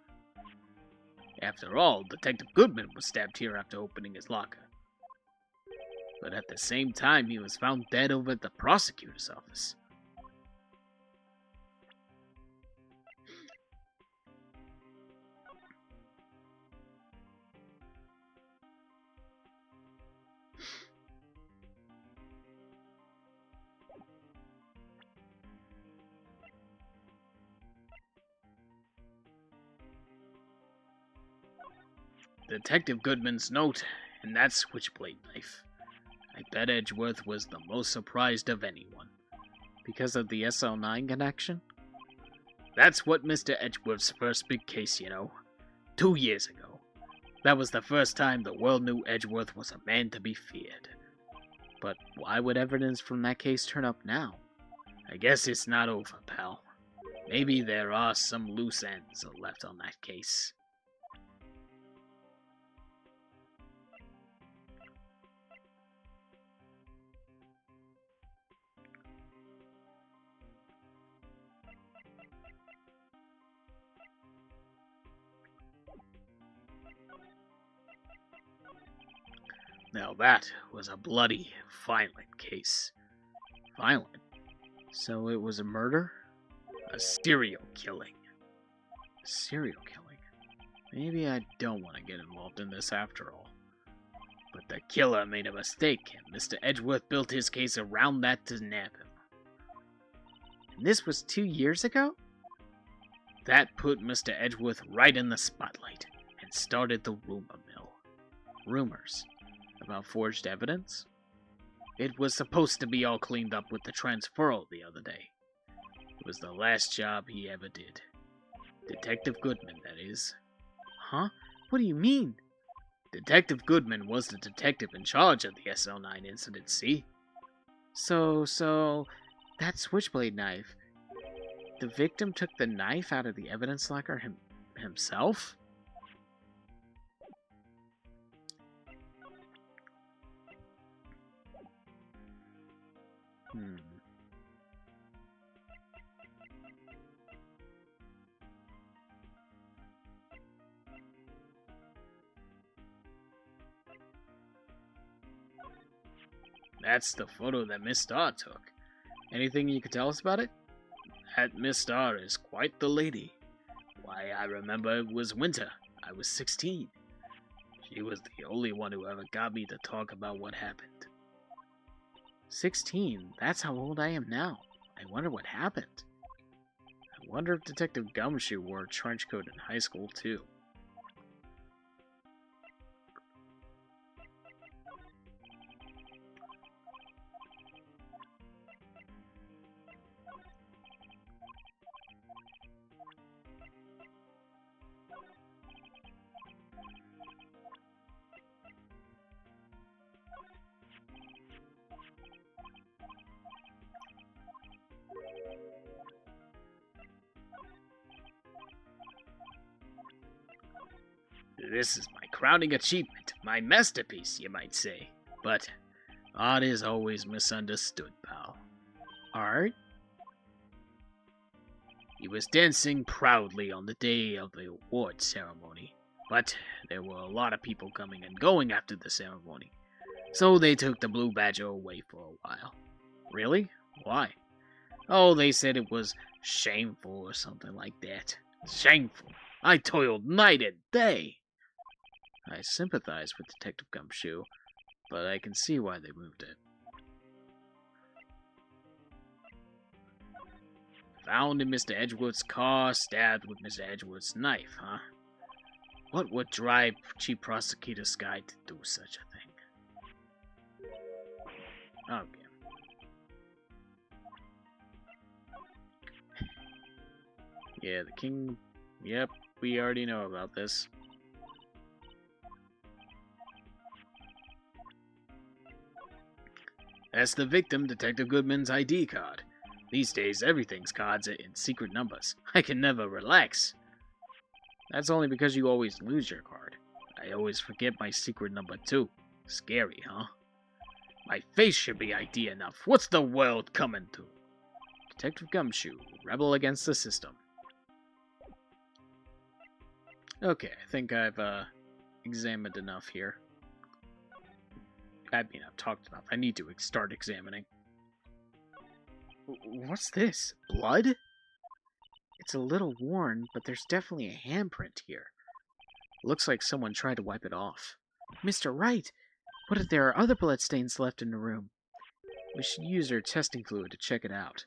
After all, Detective Goodman was stabbed here after opening his locker. But at the same time, he was found dead over at the prosecutor's office. Detective Goodman's note, and that switchblade knife. I bet Edgeworth was the most surprised of anyone. Because of the SL9 connection? That's what Mr. Edgeworth's first big case, you know. 2 years ago. That was the first time the world knew Edgeworth was a man to be feared. But why would evidence from that case turn up now? I guess it's not over, pal. Maybe there are some loose ends left on that case. Now that was a bloody, violent case. Violent? So it was a murder? A serial killing. Serial killing? Maybe I don't want to get involved in this after all. But the killer made a mistake, and Mr. Edgeworth built his case around that to nab him. And this was 2 years ago? That put Mr. Edgeworth right in the spotlight, and started the rumor mill. Rumors? About forged evidence? It was supposed to be all cleaned up with the transferal the other day. It was the last job he ever did. Detective Goodman, that is. Huh? What do you mean? Detective Goodman was the detective in charge of the SL9 incident, see? So, that switchblade knife. The victim took the knife out of the evidence locker himself? That's the photo that Miss Starr took. Anything you could tell us about it? That Miss Starr is quite the lady. Why, I remember it was winter. I was 16. She was the only one who ever got me to talk about what happened. 16? That's how old I am now. I wonder what happened. I wonder if Detective Gumshoe wore a trench coat in high school, too. This is my crowning achievement, my masterpiece, you might say. But art is always misunderstood, pal. Art? He was dancing proudly on the day of the award ceremony, but there were a lot of people coming and going after the ceremony, so they took the Blue Badger away for a while. Really? Why? Oh, they said it was shameful or something like that. Shameful. I toiled night and day. I sympathize with Detective Gumshoe, but I can see why they moved it. Found in Mr. Edgeworth's car, stabbed with Mr. Edgeworth's knife, huh? What would drive Chief Prosecutor Sky to do such a thing? Okay. Yeah, the king... Yep, we already know about this. That's the victim, Detective Goodman's ID card. These days, everything's cards in secret numbers. I can never relax. That's only because you always lose your card. I always forget my secret number too. Scary, huh? My face should be ID enough. What's the world coming to? Detective Gumshoe, rebel against the system. Okay, I think I've examined enough here. I mean, I've talked enough. I need to start examining. What's this? Blood? It's a little worn, but there's definitely a handprint here. Looks like someone tried to wipe it off. Mr. Wright! What if there are other bloodstains left in the room? We should use our testing fluid to check it out.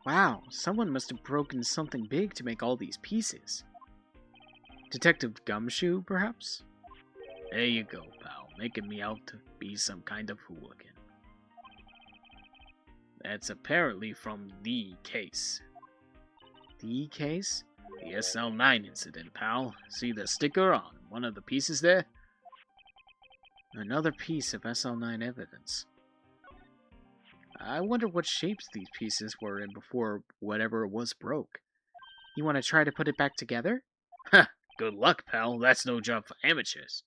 Wow, someone must have broken something big to make all these pieces. Detective Gumshoe, perhaps? There you go, pal, making me out to be some kind of hooligan. That's apparently from the case. The case? The SL9 incident, pal. See the sticker on one of the pieces there? Another piece of SL9 evidence. I wonder what shapes these pieces were in before whatever it was broke. You want to try to put it back together? Ha! Good luck, pal. That's no job for amateurs.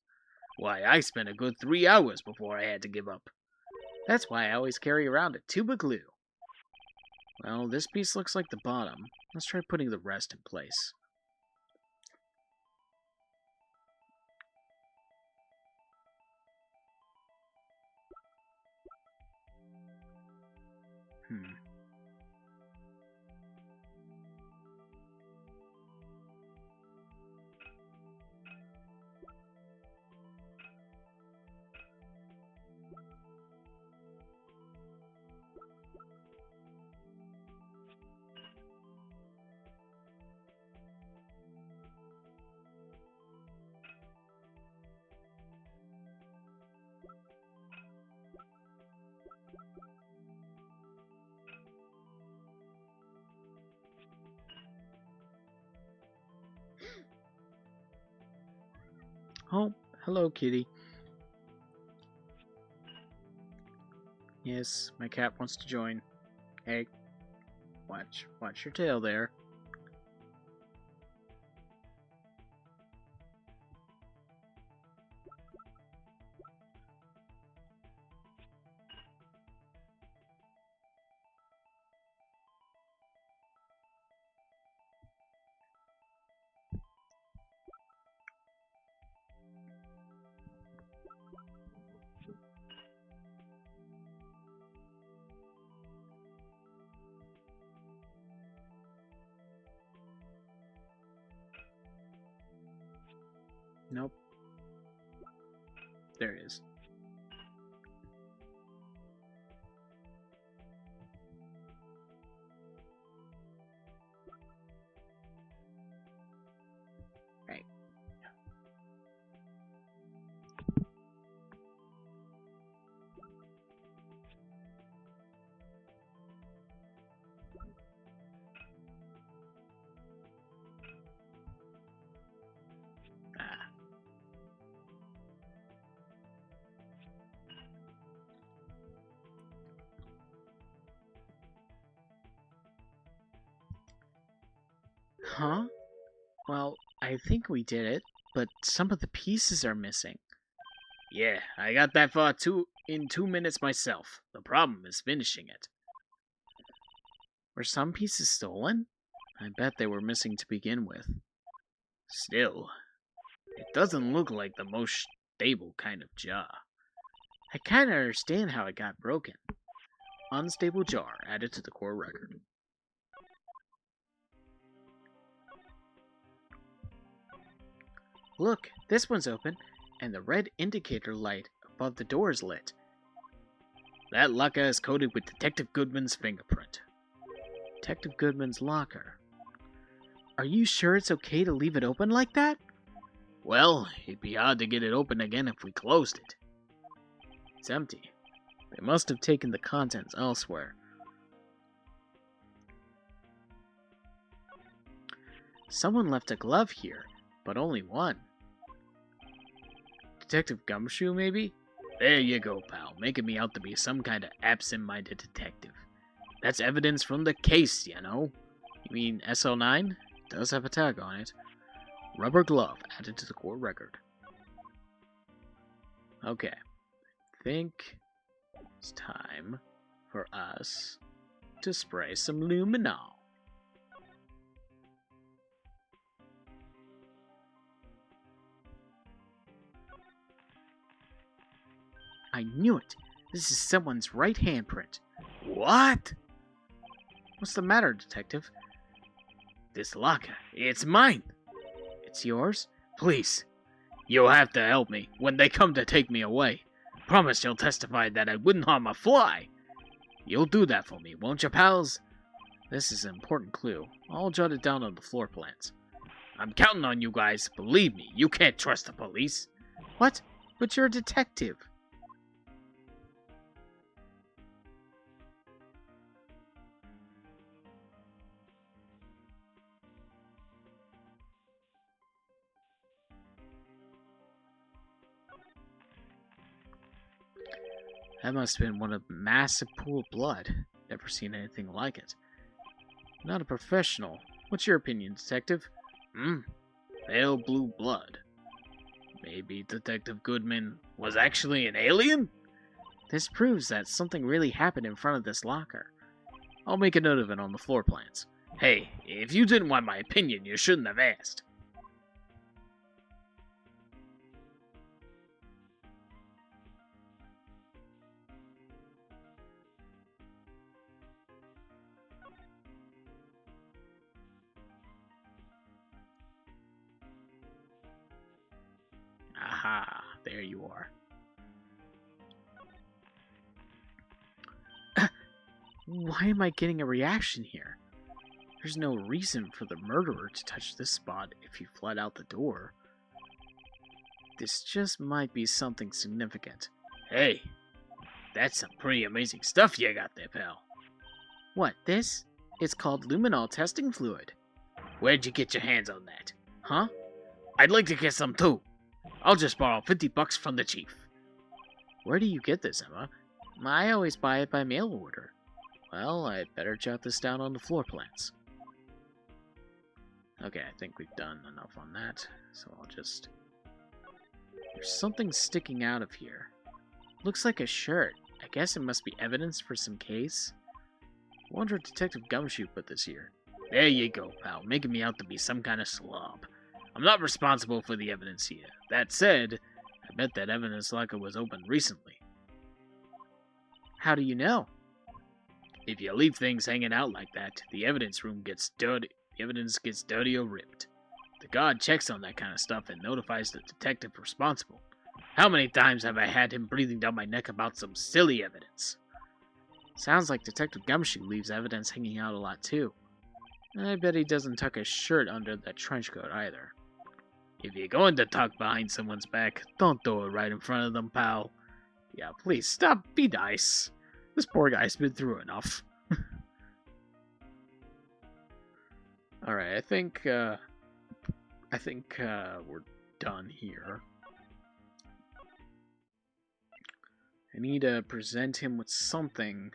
Why, I spent a good 3 hours before I had to give up. That's why I always carry around a tube of glue. Well, this piece looks like the bottom. Let's try putting the rest in place. Oh, hello, kitty. Yes, my cat wants to join. Hey, watch your tail there. Nope. There it is. Right. Ah. Huh? Well, I think we did it, but some of the pieces are missing. Yeah, I got that far in 2 minutes myself. The problem is finishing it. Were some pieces stolen? I bet they were missing to begin with. Still, it doesn't look like the most stable kind of jar. I kinda understand how it got broken. Unstable jar added to the core record. Look, this one's open, and the red indicator light above the door is lit. That locker is coated with Detective Goodman's fingerprint. Detective Goodman's locker. Are you sure it's okay to leave it open like that? Well, it'd be hard to get it open again if we closed it. It's empty. They must have taken the contents elsewhere. Someone left a glove here, but only one. Detective Gumshoe, maybe? There you go, pal, making me out to be some kind of absent-minded detective. That's evidence from the case, you know. You mean SL9? Does have a tag on it. Rubber glove added to the court record. Okay. Think it's time for us to spray some luminol. I knew it. This is someone's right handprint. What? What's the matter, detective? This locker, it's mine. It's yours? Please, you'll have to help me when they come to take me away. Promise you'll testify that I wouldn't harm a fly. You'll do that for me, won't you, pals? This is an important clue. I'll jot it down on the floor plans. I'm counting on you guys. Believe me, you can't trust the police. What? But you're a detective. That must have been one of a massive pool of blood. Never seen anything like it. Not a professional. What's your opinion, detective? Pale blue blood. Maybe Detective Goodman was actually an alien? This proves that something really happened in front of this locker. I'll make a note of it on the floor plans. Hey, if you didn't want my opinion, you shouldn't have asked. Aha, there you are. Why am I getting a reaction here? There's no reason for the murderer to touch this spot if he fled out the door. This just might be something significant. Hey, that's some pretty amazing stuff you got there, pal. What, this? It's called luminol testing fluid. Where'd you get your hands on that? Huh? I'd like to get some too. I'll just borrow $50 from the chief. Where do you get this, Emma? I always buy it by mail order. Well, I'd better jot this down on the floor plans. Okay, I think we've done enough on that, so I'll just... There's something sticking out of here. Looks like a shirt. I guess it must be evidence for some case. I wonder if Detective Gumshoe put this here. There you go, pal, making me out to be some kind of slob. I'm not responsible for the evidence here. That said, I bet that evidence locker was opened recently. How do you know? If you leave things hanging out like that, the evidence room gets dirty. The evidence gets dirty or ripped. The guard checks on that kind of stuff and notifies the detective responsible. How many times have I had him breathing down my neck about some silly evidence? Sounds like Detective Gumshoe leaves evidence hanging out a lot too. I bet he doesn't tuck his shirt under that trench coat either. If you're going to talk behind someone's back, don't do it right in front of them, pal. Yeah, please stop. Be nice. This poor guy's been through enough. Alright, I think we're done here. I need to present him with something.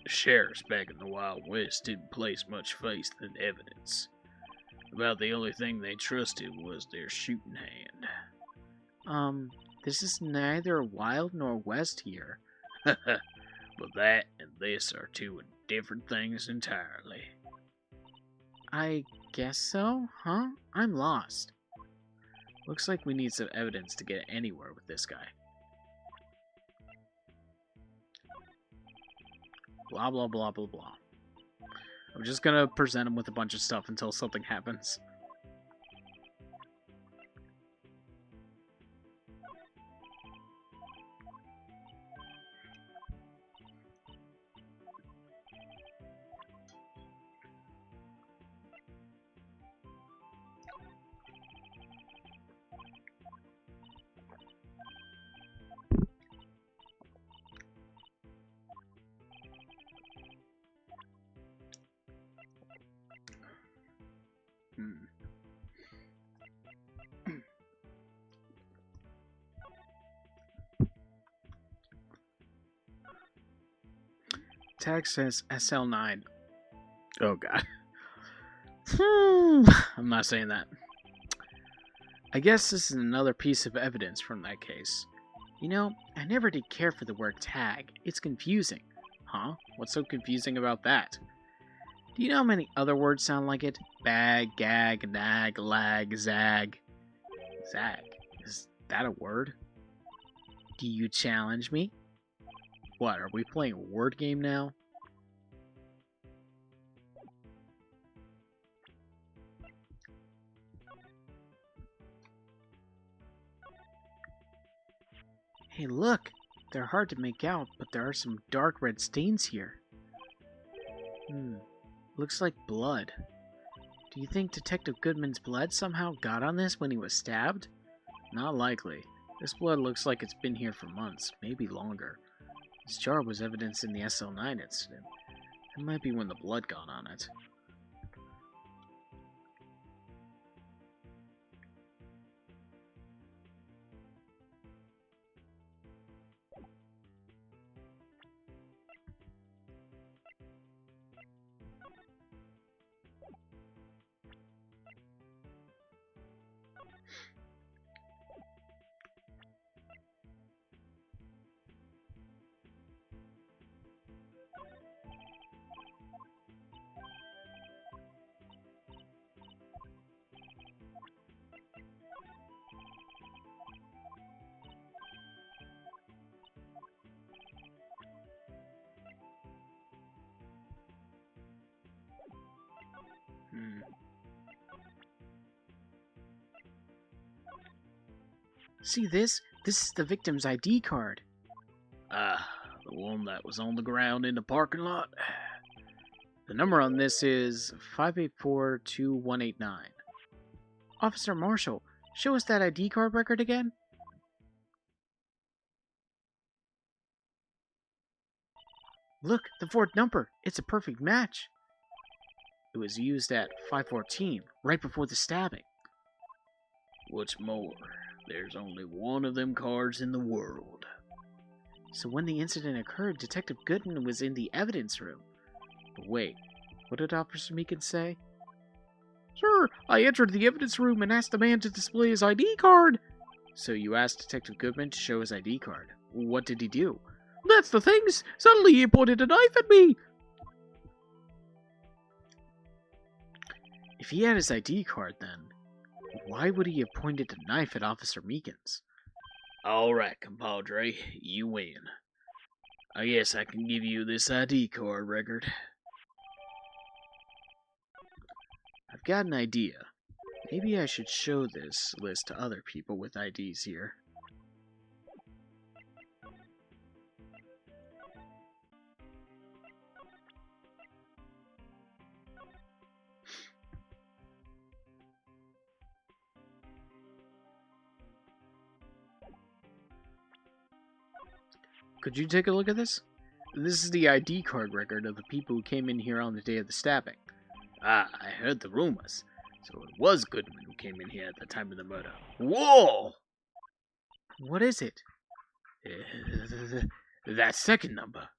The sheriffs back in the Wild West didn't place much faith in evidence. About the only thing they trusted was their shooting hand. This is neither Wild nor West here. But that and this are two different things entirely. I guess so, huh? I'm lost. Looks like we need some evidence to get anywhere with this guy. Blah, blah, blah, blah, blah. I'm just gonna present him with a bunch of stuff until something happens. Hmm. Tag says SL9. Oh god. I'm not saying that. I guess this is another piece of evidence from that case. You know, I never did care for the word tag. It's confusing. Huh? What's so confusing about that? Do you know how many other words sound like it? Bag, gag, nag, lag, zag. Zag? Is that a word? Do you challenge me? What, are we playing a word game now? Hey, look! They're hard to make out, but there are some dark red stains here. Looks like blood. Do you think Detective Goodman's blood somehow got on this when he was stabbed? Not likely. This blood looks like it's been here for months, maybe longer. This jar was evidence in the SL9 incident. It might be when the blood got on it. See this? This is the victim's ID card. Ah, the one that was on the ground in the parking lot? The number on this is 5842189. Officer Marshall, show us that ID card record again. Look, the fourth number. It's a perfect match. It was used at 514, right before the stabbing. What's more, there's only one of them cards in the world. So when the incident occurred, Detective Goodman was in the evidence room. But wait, what did Officer Meekin say? Sir, I entered the evidence room and asked the man to display his ID card. So you asked Detective Goodman to show his ID card. What did he do? That's the things. Suddenly he pointed a knife at me. If he had his ID card then, why would he have pointed a knife at Officer Meekins? Alright, compadre, you win. I guess I can give you this ID card record. I've got an idea. Maybe I should show this list to other people with IDs here. Could you take a look at this? This is the ID card record of the people who came in here on the day of the stabbing. Ah, I heard the rumors. So it was Goodman who came in here at the time of the murder. Whoa! What is it? That second number.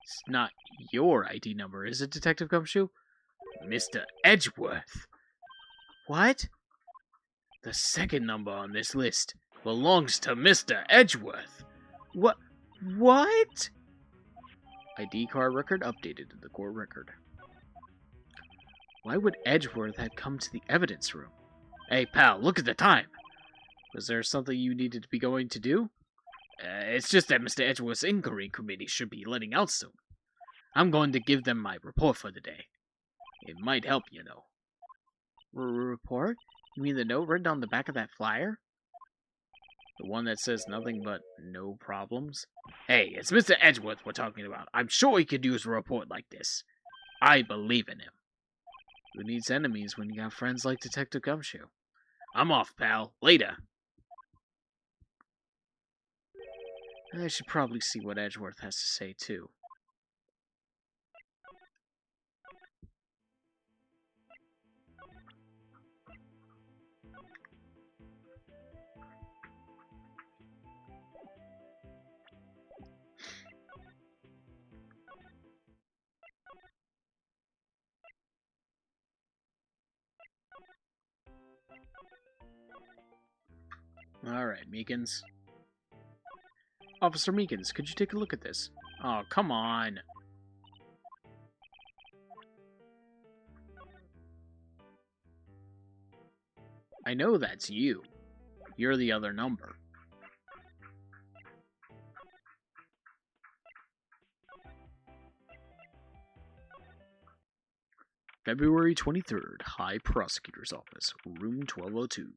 It's not your ID number, is it, Detective Gumshoe? Mr. Edgeworth. What? The second number on this list belongs to Mr. Edgeworth. What? ID card record updated to the court record. Why would Edgeworth have come to the evidence room? Hey, pal, look at the time. Was there something you needed to be going to do? It's just that Mr. Edgeworth's inquiry committee should be letting out soon. I'm going to give them my report for the day. It might help, you know. Report? You mean the note written on the back of that flyer? The one that says nothing but no problems? Hey, it's Mr. Edgeworth we're talking about. I'm sure he could use a report like this. I believe in him. Who needs enemies when you got friends like Detective Gumshoe? I'm off, pal. Later. I should probably see what Edgeworth has to say, too. Alright, Meekins. Officer Meekins, could you take a look at this? Oh, come on. I know that's you. You're the other number. February 23rd, High Prosecutor's Office, Room 1202.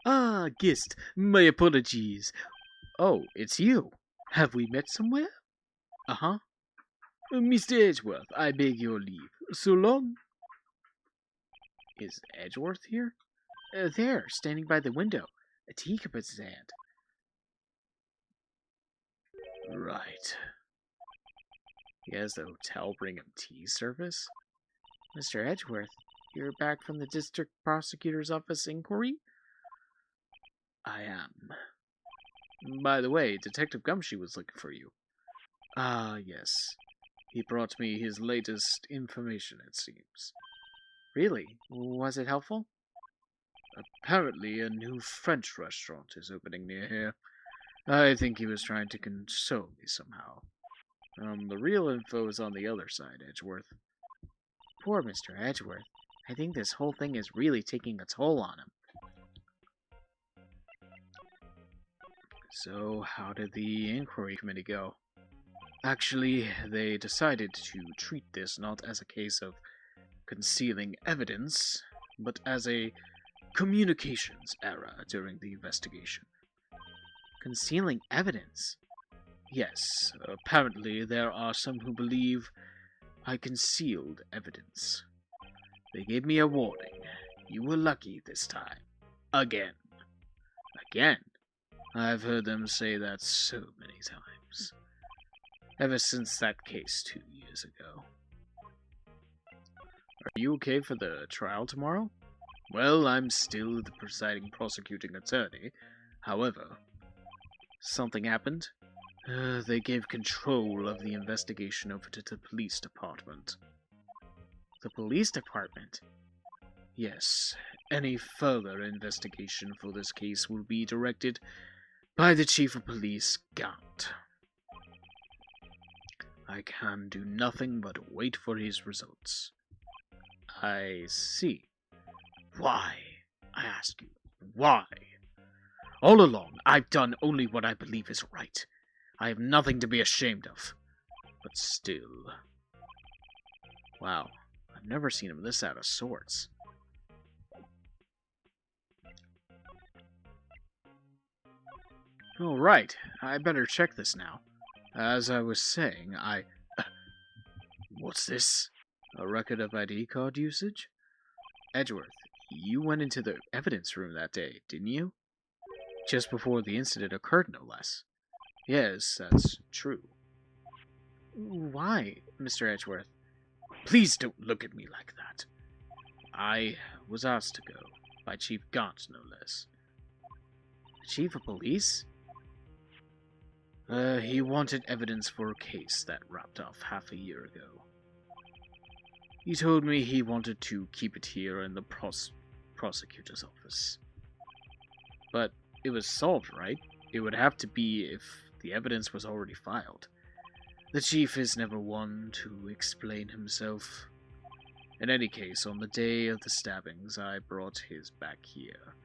Ah, Gist, my apologies. Oh, it's you. Have we met somewhere? Uh-huh. Mr. Edgeworth, I beg your leave. So long. Is Edgeworth here? There, standing by the window, a teacup in his hand. Right. He has the hotel bring him tea service? Mr. Edgeworth, you're back from the district prosecutor's office inquiry? I am. By the way, Detective Gumshoe was looking for you. Ah, yes. He brought me his latest information, it seems. Really? Was it helpful? Apparently, a new French restaurant is opening near here. I think he was trying to console me somehow. The real info is on the other side, Edgeworth. Poor Mr. Edgeworth. I think this whole thing is really taking a toll on him. So, how did the inquiry committee go? Actually, they decided to treat this not as a case of concealing evidence, but as a communications error during the investigation. Concealing evidence? Yes, apparently there are some who believe I concealed evidence. They gave me a warning. You were lucky this time. Again. Again? I've heard them say that so many times. Ever since that case 2 years ago. Are you okay for the trial tomorrow? Well, I'm still the presiding prosecuting attorney. However, something happened. They gave control of the investigation over to the police department. The police department? Yes. Any further investigation for this case will be directed by the Chief of Police, Gant. I can do nothing but wait for his results. I see. Why? I ask you, why? All along, I've done only what I believe is right. I have nothing to be ashamed of. But still... Wow, I've never seen him this out of sorts. Oh, right. I better check this now. As I was saying, What's this? A record of ID card usage? Edgeworth, you went into the evidence room that day, didn't you? Just before the incident occurred, no less. Yes, that's true. Why, Mr. Edgeworth? Please don't look at me like that. I was asked to go, by Chief Gant, no less. Chief of Police? He wanted evidence for a case that wrapped up half a year ago. He told me he wanted to keep it here in the prosecutor's office. But it was solved, right? It would have to be if the evidence was already filed. The chief is never one to explain himself. In any case, on the day of the stabbings, I brought his back here.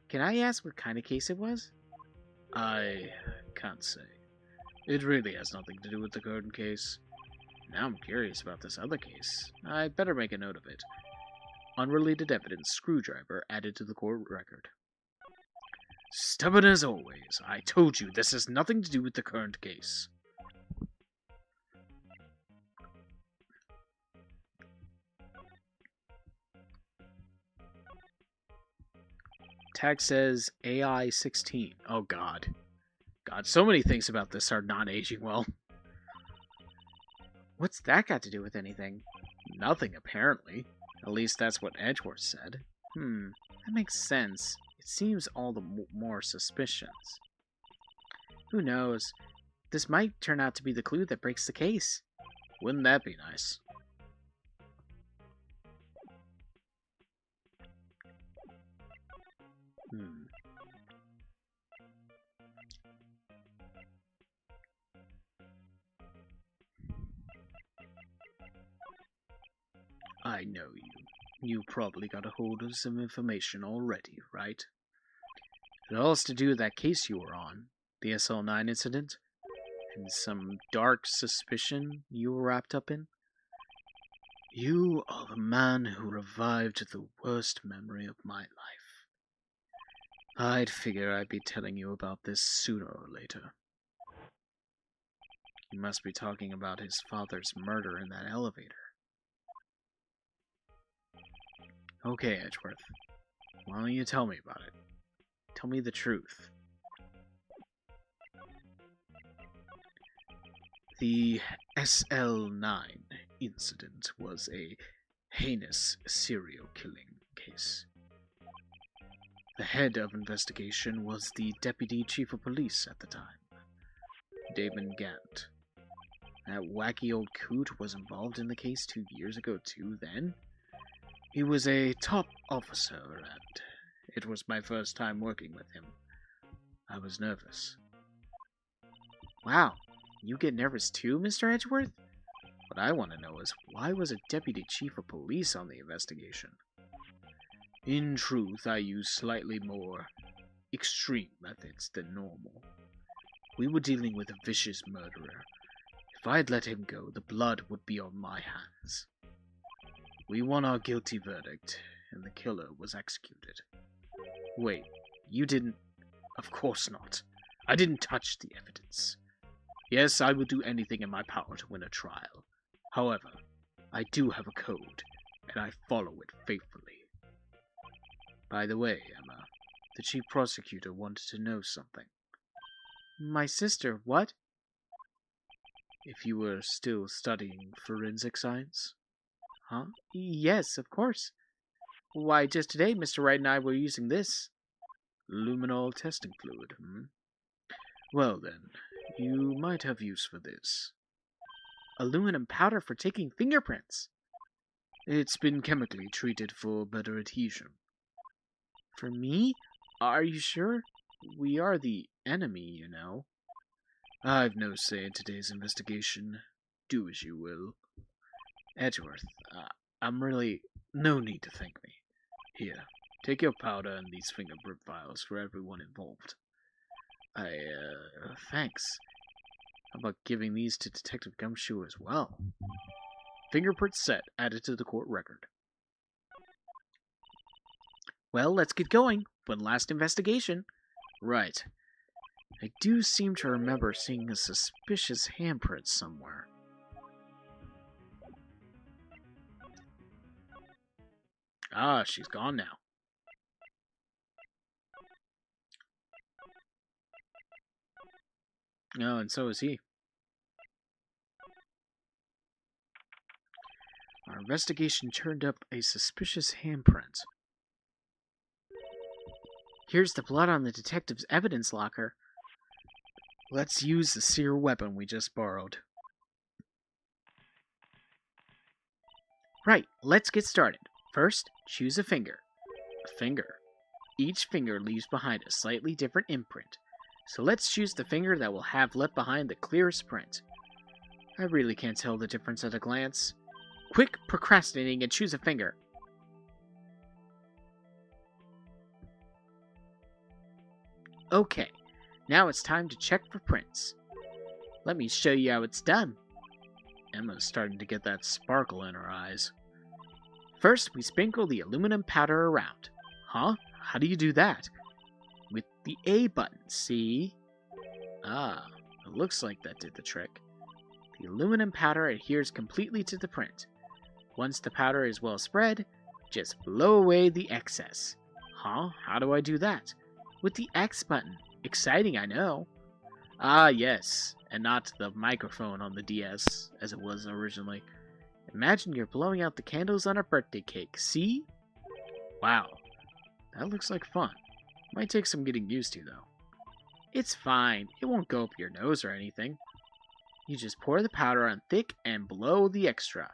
Can I ask what kind of case it was? I can't say. It really has nothing to do with the Gordon case. Now I'm curious about this other case. I'd better make a note of it. Unrelated evidence screwdriver added to the court record. Stubborn as always. I told you this has nothing to do with the current case. Tag says AI 16. Oh god. God, so many things about this are not aging well. What's that got to do with anything? Nothing, apparently. At least that's what Edgeworth said. That makes sense. It seems all the more suspicious. Who knows? This might turn out to be the clue that breaks the case. Wouldn't that be nice? Hmm. I know you. You probably got a hold of some information already, right? It all has to do with that case you were on, the SL9 incident, and some dark suspicion you were wrapped up in. You are the man who revived the worst memory of my life. I'd figure I'd be telling you about this sooner or later. You must be talking about his father's murder in that elevator. Okay, Edgeworth. Why don't you tell me about it? Tell me the truth. The SL9 incident was a heinous serial killing case. The head of investigation was the Deputy Chief of Police at the time, Damon Gant. That wacky old coot was involved in the case 2 years ago too then. He was a top officer and it was my first time working with him. I was nervous. Wow, you get nervous too, Mr. Edgeworth? What I want to know is, why was a deputy chief of police on the investigation? In truth, I used slightly more extreme methods than normal. We were dealing with a vicious murderer. If I had let him go, the blood would be on my hands. We won our guilty verdict, and the killer was executed. Wait, you didn't... Of course not. I didn't touch the evidence. Yes, I will do anything in my power to win a trial. However, I do have a code, and I follow it faithfully. By the way, Emma, the chief prosecutor wanted to know something. My sister, what? If you were still studying forensic science? Huh? Yes, of course. Why, just today Mr. Wright and I were using this. Luminol testing fluid, Well then, you might have use for this. Aluminum powder for taking fingerprints. It's been chemically treated for better adhesion. For me? Are you sure? We are the enemy, you know. I've no say in today's investigation. Do as you will. Edgeworth, I'm really... No need to thank me. Here, take your powder and these fingerprint files for everyone involved. Thanks. How about giving these to Detective Gumshoe as well? Fingerprint set, added to the court record. Well, let's get going. One last investigation. Right. I do seem to remember seeing a suspicious handprint somewhere. Ah, she's gone now. Oh, and so is he. Our investigation turned up a suspicious handprint. Here's the blood on the detective's evidence locker. Let's use the seer weapon we just borrowed. Right, let's get started. First, choose a finger. A finger. Each finger leaves behind a slightly different imprint. So let's choose the finger that will have left behind the clearest print. I really can't tell the difference at a glance. Quit procrastinating and choose a finger. Okay, now it's time to check for prints. Let me show you how it's done. Emma's starting to get that sparkle in her eyes. First, we sprinkle the aluminum powder around. Huh? How do you do that? With the A button, see? Ah, it looks like that did the trick. The aluminum powder adheres completely to the print. Once the powder is well spread, just blow away the excess. Huh? How do I do that? With the X button. Exciting, I know. Ah, yes, and not the microphone on the DS, as it was originally. Imagine you're blowing out the candles on a birthday cake, see? Wow, that looks like fun. Might take some getting used to, though. It's fine, it won't go up your nose or anything. You just pour the powder on thick and blow the extra.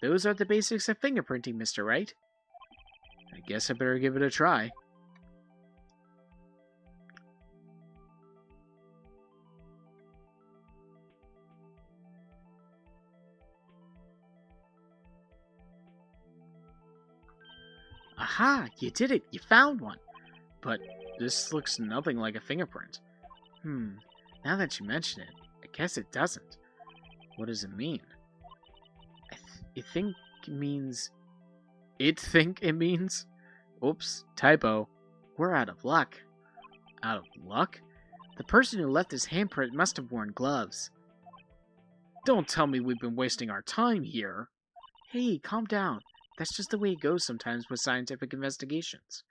Those are the basics of fingerprinting, Mr. Wright. I guess I better give it a try. Aha! You did it! You found one! But this looks nothing like a fingerprint. Now that you mention it, I guess it doesn't. What does it mean? I think it means... think it means? Oops, typo. We're out of luck. Out of luck? The person who left his handprint must have worn gloves. Don't tell me we've been wasting our time here. Hey, calm down. That's just the way it goes sometimes with scientific investigations.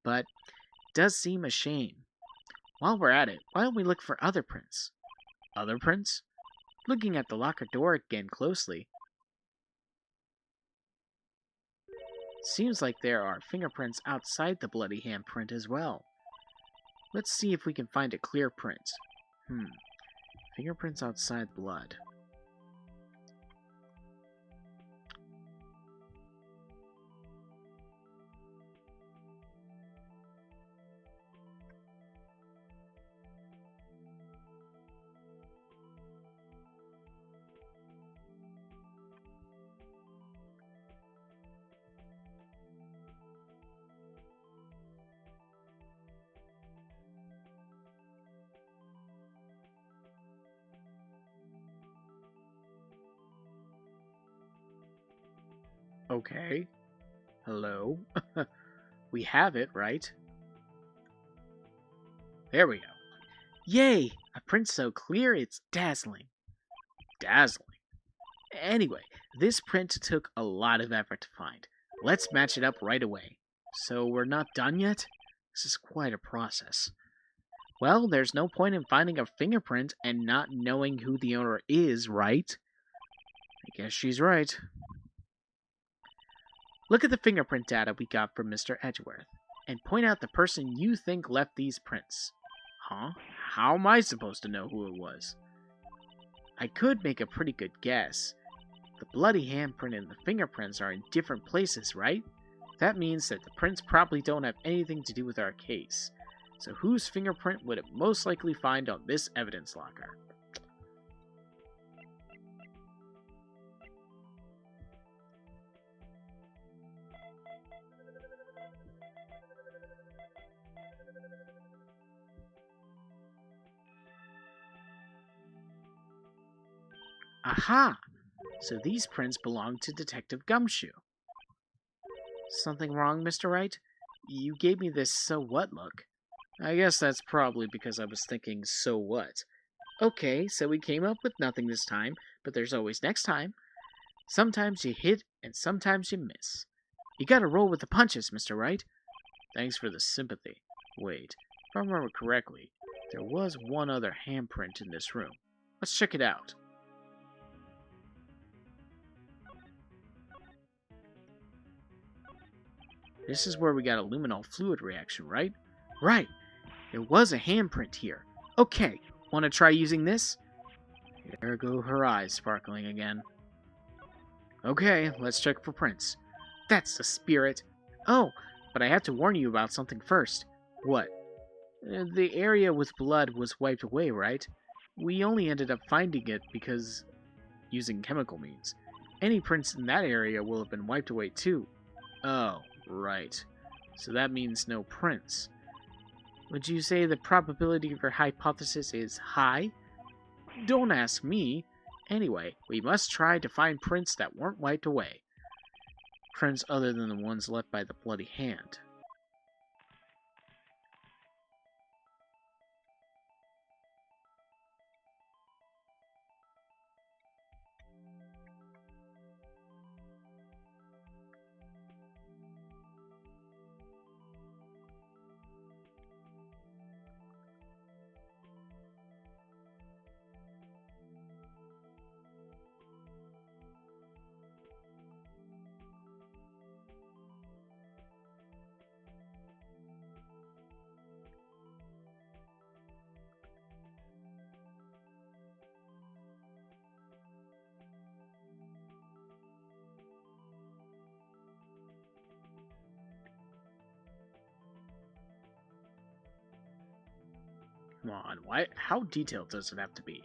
But it does seem a shame. While we're at it, why don't we look for other prints? Other prints? Looking at the locker door again closely, seems like there are fingerprints outside the bloody handprint as well. Let's see if we can find a clear print. Fingerprints outside blood. Okay. Hello? We have it, right? There we go. Yay! A print so clear it's dazzling. Dazzling? Anyway, this print took a lot of effort to find. Let's match it up right away. So we're not done yet? This is quite a process. Well, there's no point in finding a fingerprint and not knowing who the owner is, right? I guess she's right. Look at the fingerprint data we got from Mr. Edgeworth, and point out the person you think left these prints. Huh? How am I supposed to know who it was? I could make a pretty good guess. The bloody handprint and the fingerprints are in different places, right? That means that the prints probably don't have anything to do with our case. So whose fingerprint would it most likely find on this evidence locker? Aha! So these prints belong to Detective Gumshoe. Something wrong, Mr. Wright? You gave me this so what look. I guess that's probably because I was thinking so what. Okay, so we came up with nothing this time, but there's always next time. Sometimes you hit and sometimes you miss. You gotta roll with the punches, Mr. Wright. Thanks for the sympathy. Wait, if I remember correctly, there was one other handprint in this room. Let's check it out. This is where we got a luminol fluid reaction, right? Right. There was a handprint here. Okay, want to try using this? There go her eyes sparkling again. Okay, let's check for prints. That's the spirit. Oh, but I have to warn you about something first. What? The area with blood was wiped away, right? We only ended up finding it because using chemical means. Any prints in that area will have been wiped away too. Oh, right. So that means no prints. Would you say the probability of your hypothesis is high? Don't ask me. Anyway, we must try to find prints that weren't wiped away. Prints other than the ones left by the bloody hand. Come on, why? How detailed does it have to be?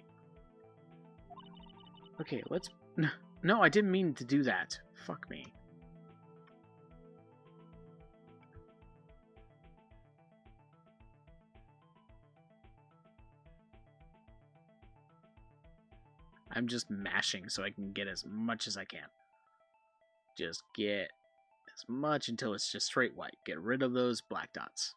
Okay, let's... No, I didn't mean to do that. Fuck me. I'm just mashing so I can get as much as I can. Just get as much until it's just straight white. Get rid of those black dots.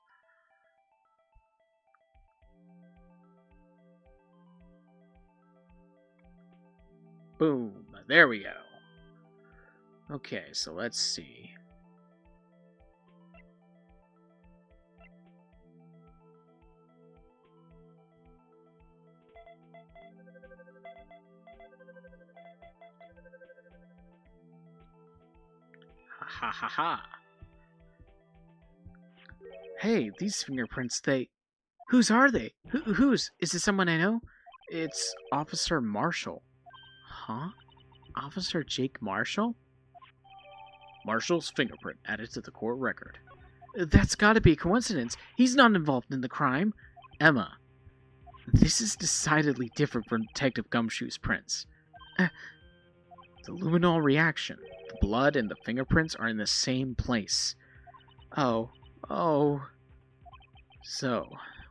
Boom. There we go. Okay, so let's see. Ha ha ha ha. Hey, these fingerprints, Whose are they? Whose? Is it someone I know? It's Officer Marshall. Huh? Officer Jake Marshall? Marshall's fingerprint added to the court record. That's gotta be a coincidence. He's not involved in the crime. Emma, this is decidedly different from Detective Gumshoe's prints. The luminol reaction. The blood and the fingerprints are in the same place. Oh. So,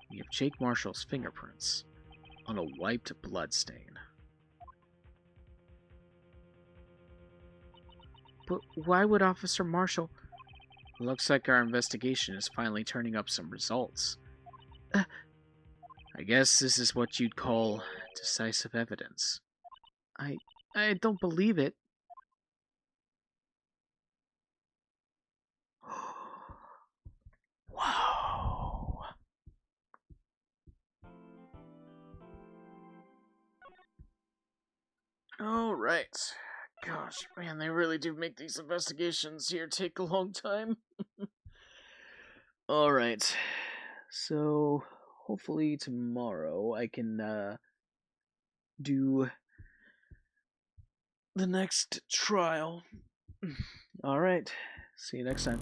we have Jake Marshall's fingerprints on a wiped blood stain. But why would Officer Marshall... Looks like our investigation is finally turning up some results. I guess this is what you'd call decisive evidence. I don't believe it. Wow. All right. Gosh, man, they really do make these investigations here take a long time. All right. So, hopefully tomorrow I can do the next trial. All right. See you next time.